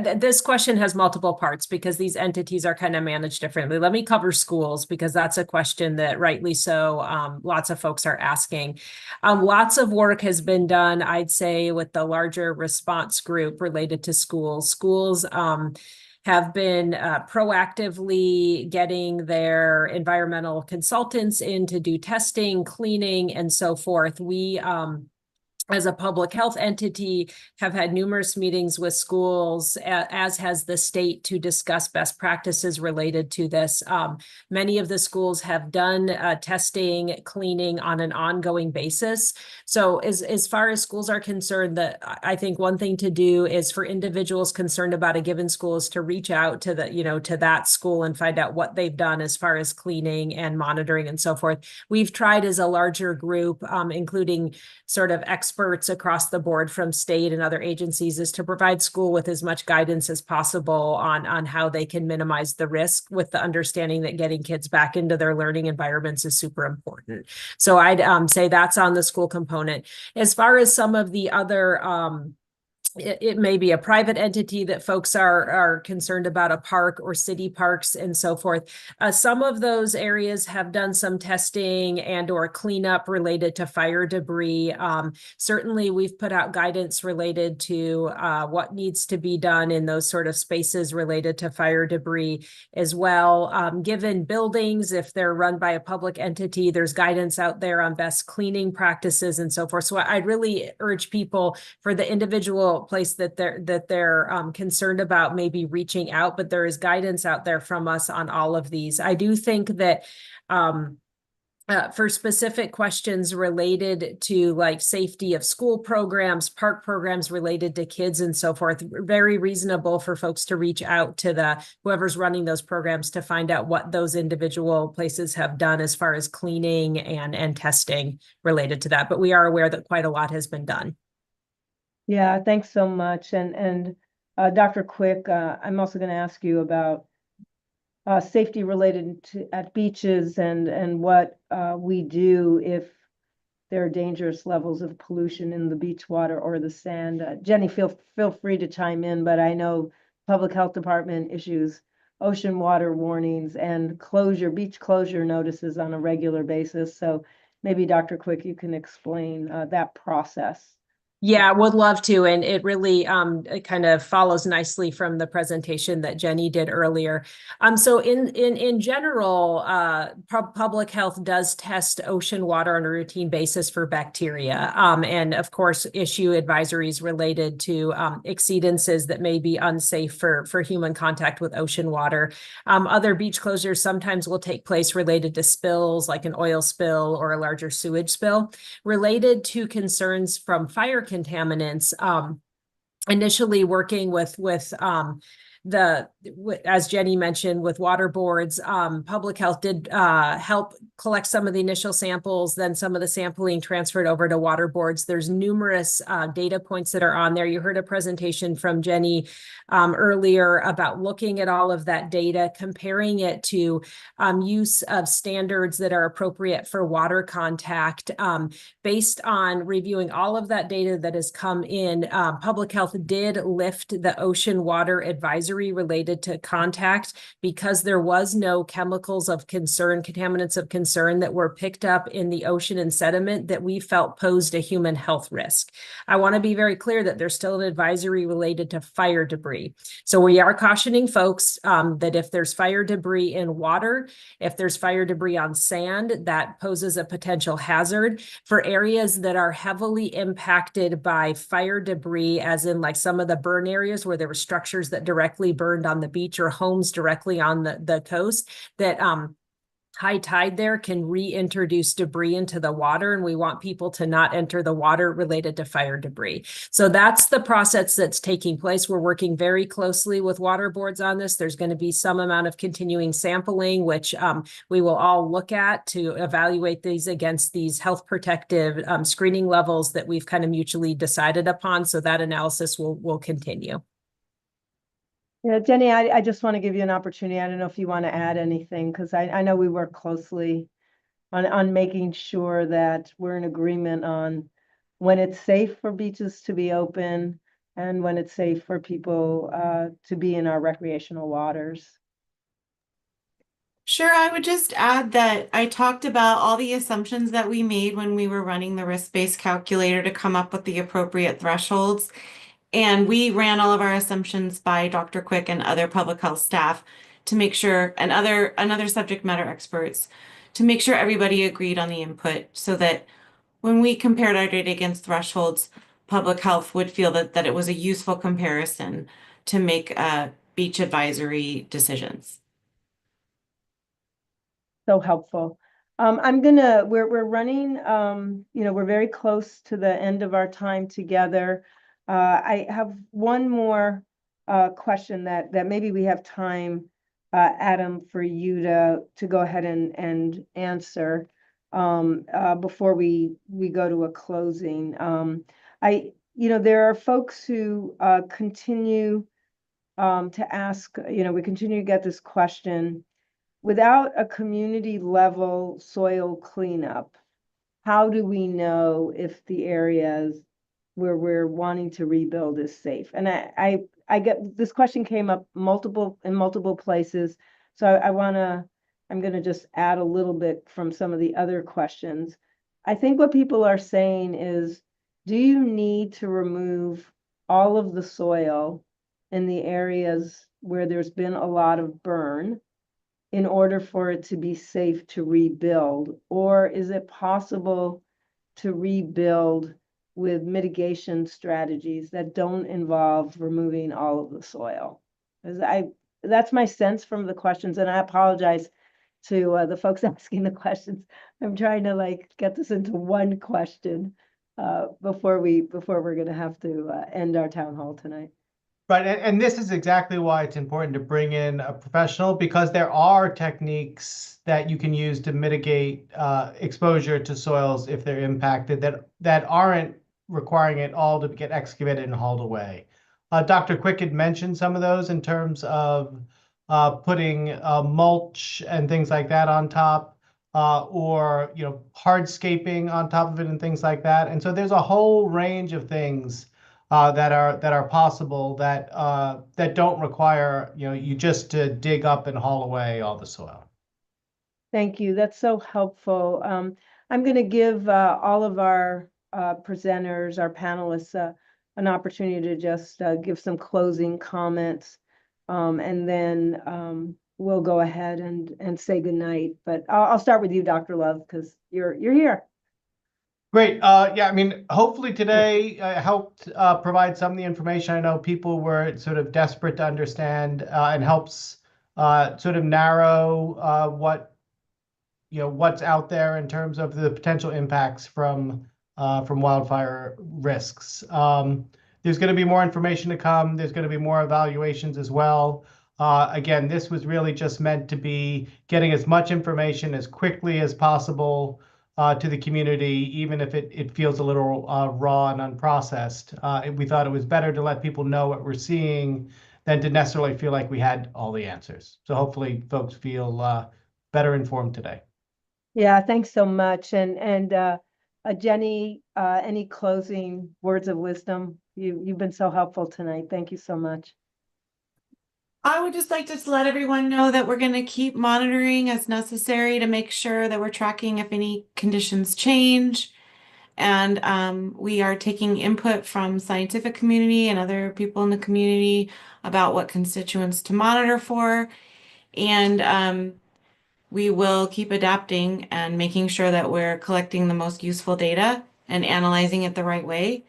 this question has multiple parts because these entities are kind of managed differently. Let me cover schools because that's a question that rightly so lots of folks are asking. Lots of work has been done, I'd say, with the larger response group related to schools. Schools have been proactively getting their environmental consultants in to do testing, cleaning, and so forth. We, as a public health entity, have had numerous meetings with schools, as has the state, to discuss best practices related to this. Many of the schools have done testing, cleaning on an ongoing basis. So as far as schools are concerned, I think one thing to do is for individuals concerned about a given school is to reach out to to that school and find out what they've done as far as cleaning and monitoring and so forth. We've tried as a larger group, including sort of experts across the board from state and other agencies, is to provide school with as much guidance as possible on how they can minimize the risk, with the understanding that getting kids back into their learning environments is super important. So I'd say that's on the school component. As far as some of the other it may be a private entity that folks are concerned about, a park or city parks and so forth. Some of those areas have done some testing and or cleanup related to fire debris. Certainly we've put out guidance related to what needs to be done in those sort of spaces related to fire debris as well. Given buildings, if they're run by a public entity, there's guidance out there on best cleaning practices and so forth. So I'd really urge people, for the individual place that they're concerned about, maybe reaching out, but there is guidance out there from us on all of these. I do think that for specific questions related to like safety of school programs, park programs related to kids and so forth, very reasonable for folks to reach out to whoever's running those programs to find out what those individual places have done as far as cleaning and testing related to that. But we are aware that quite a lot has been done. Yeah, thanks so much. And Dr. Quick, I'm also going to ask you about safety related to at beaches and what we do if there are dangerous levels of pollution in the beach water or the sand. Jenny, feel free to chime in, but I know Public Health Department issues ocean water warnings and beach closure notices on a regular basis. So maybe Dr. Quick, you can explain that process. Yeah, would love to. And it really it kind of follows nicely from the presentation that Jenny did earlier. So in general, public health does test ocean water on a routine basis for bacteria. And of course, issue advisories related to exceedances that may be unsafe for human contact with ocean water. Other beach closures sometimes will take place related to spills, like an oil spill or a larger sewage spill. Related to concerns from fire contaminants, initially working with as Jenny mentioned, with water boards, public health did help collect some of the initial samples, then some of the sampling transferred over to water boards. There's numerous data points that are on there. You heard a presentation from Jenny earlier about looking at all of that data, comparing it to use of standards that are appropriate for water contact. Based on reviewing all of that data that has come in, public health did lift the ocean water advisory related to contact because there was no chemicals of concern, contaminants of concern that were picked up in the ocean and sediment that we felt posed a human health risk. I want to be very clear that there's still an advisory related to fire debris. So we are cautioning folks that if there's fire debris in water, if there's fire debris on sand, that poses a potential hazard. For areas that are heavily impacted by fire debris, as in like some of the burn areas where there were structures that directly burned on the beach or homes directly on the coast, that high tide there can reintroduce debris into the water, and we want people to not enter the water related to fire debris. So that's the process that's taking place. We're working very closely with water boards on this. There's going to be some amount of continuing sampling, which we will all look at to evaluate these against these health protective screening levels that we've kind of mutually decided upon. So that analysis will continue. Yeah, Jenny, I just want to give you an opportunity. I don't know if you want to add anything, because I know we work closely on making sure that we're in agreement on when it's safe for beaches to be open and when it's safe for people to be in our recreational waters. Sure, I would just add that I talked about all the assumptions that we made when we were running the risk-based calculator to come up with the appropriate thresholds. And we ran all of our assumptions by Dr. Quick and other public health staff to make sure, and other subject matter experts, to make sure everybody agreed on the input so that when we compared our data against thresholds, public health would feel that it was a useful comparison to make beach advisory decisions. So helpful. We're running, we're very close to the end of our time together. I have one more question that maybe we have time, Adam, for you to go ahead and answer before we go to a closing. There are folks who continue to ask, we continue to get this question. Without a community level soil cleanup, how do we know if the areas where we're wanting to rebuild is safe. And I get, this question came up in multiple places. So I'm gonna just add a little bit from some of the other questions. I think what people are saying is, do you need to remove all of the soil in the areas where there's been a lot of burn in order for it to be safe to rebuild? Or is it possible to rebuild with mitigation strategies that don't involve removing all of the soil? That's my sense from the questions, and I apologize to the folks asking the questions. I'm trying to like get this into one question before we're gonna have to end our town hall tonight. Right, and this is exactly why it's important to bring in a professional, because there are techniques that you can use to mitigate exposure to soils if they're impacted that aren't requiring it all to get excavated and hauled away. Dr. Quick had mentioned some of those in terms of putting mulch and things like that on top, or hardscaping on top of it and things like that. And so there's a whole range of things that are possible that don't require you just to dig up and haul away all the soil. Thank you. That's so helpful. I'm going to give all of our presenters, our panelists, an opportunity to just give some closing comments, and then we'll go ahead and say goodnight. But I'll start with you, Dr. Love, because you're here. Great. Yeah, I mean, hopefully today helped provide some of the information. I know people were sort of desperate to understand, and helps sort of narrow what's out there in terms of the potential impacts from wildfire risks. There's going to be more information to come. There's going to be more evaluations as well. Again, this was really just meant to be getting as much information as quickly as possible to the community, even if it feels a little raw and unprocessed. We thought it was better to let people know what we're seeing than to necessarily feel like we had all the answers. So hopefully folks feel better informed today. Yeah, thanks so much. And Jenny, any closing words of wisdom? You've been so helpful tonight. Thank you so much. I would just like to let everyone know that we're going to keep monitoring as necessary to make sure that we're tracking if any conditions change. And we are taking input from scientific community and other people in the community about what constituents to monitor for. And we will keep adapting and making sure that we're collecting the most useful data and analyzing it the right way.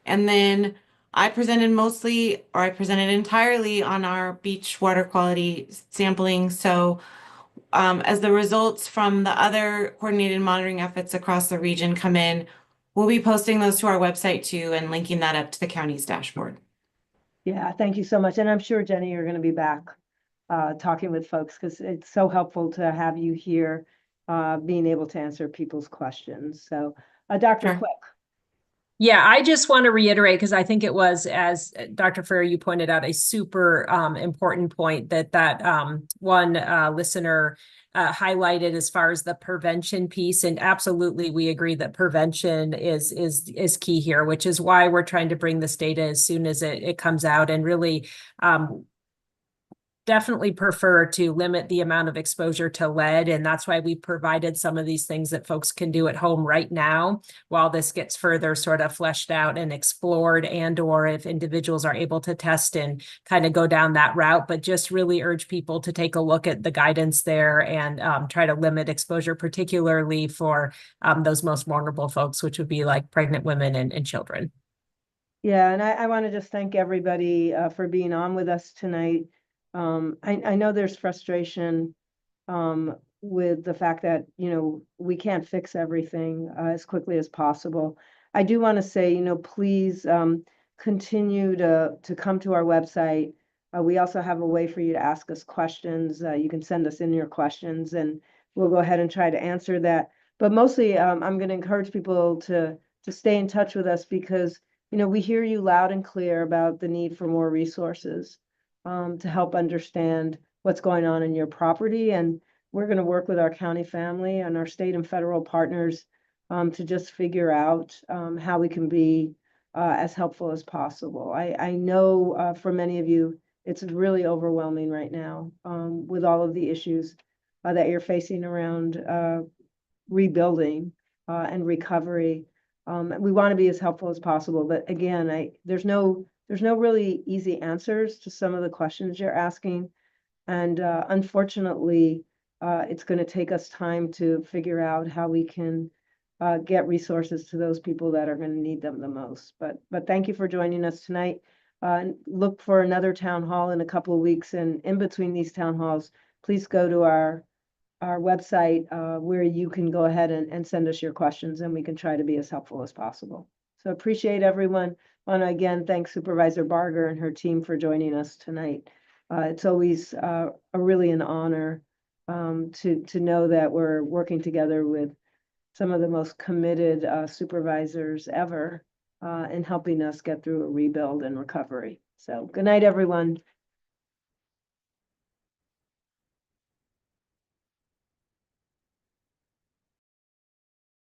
And then I presented entirely on our beach water quality sampling. So as the results from the other coordinated monitoring efforts across the region come in, we'll be posting those to our website too and linking that up to the county's dashboard. Yeah, thank you so much. And I'm sure, Jenny, you're going to be back talking with folks, because it's so helpful to have you here being able to answer people's questions. So Dr. Sure. Quick. Yeah, I just want to reiterate, because I think it was, as Dr. Ferrer, you pointed out, a super important point that one listener highlighted as far as the prevention piece. And absolutely, we agree that prevention is key here, which is why we're trying to bring this data as soon as it comes out, and really definitely prefer to limit the amount of exposure to lead. And that's why we provided some of these things that folks can do at home right now while this gets further sort of fleshed out and explored, and or if individuals are able to test and kind of go down that route. But just really urge people to take a look at the guidance there and try to limit exposure, particularly for those most vulnerable folks, which would be like pregnant women and children. Yeah, and I want to just thank everybody for being on with us tonight. I know there's frustration with the fact that, we can't fix everything as quickly as possible. I do want to say, please continue to come to our website. We also have a way for you to ask us questions. You can send us in your questions and we'll go ahead and try to answer that. But mostly, I'm going to encourage people to stay in touch with us, because, we hear you loud and clear about the need for more resources to help understand what's going on in your property. And we're going to work with our county family and our state and federal partners to just figure out how we can be as helpful as possible. I know for many of you, it's really overwhelming right now with all of the issues that you're facing around rebuilding and recovery. We want to be as helpful as possible, but again, there's no really easy answers to some of the questions you're asking. And unfortunately, it's going to take us time to figure out how we can get resources to those people that are going to need them the most. But thank you for joining us tonight. Look for another town hall in a couple of weeks, and in between these town halls, please go to our website where you can go ahead and send us your questions, and we can try to be as helpful as possible. So appreciate everyone. Want to again thank Supervisor Barger and her team for joining us tonight. It's always really an honor to know that we're working together with some of the most committed supervisors ever in helping us get through a rebuild and recovery. So good night, everyone.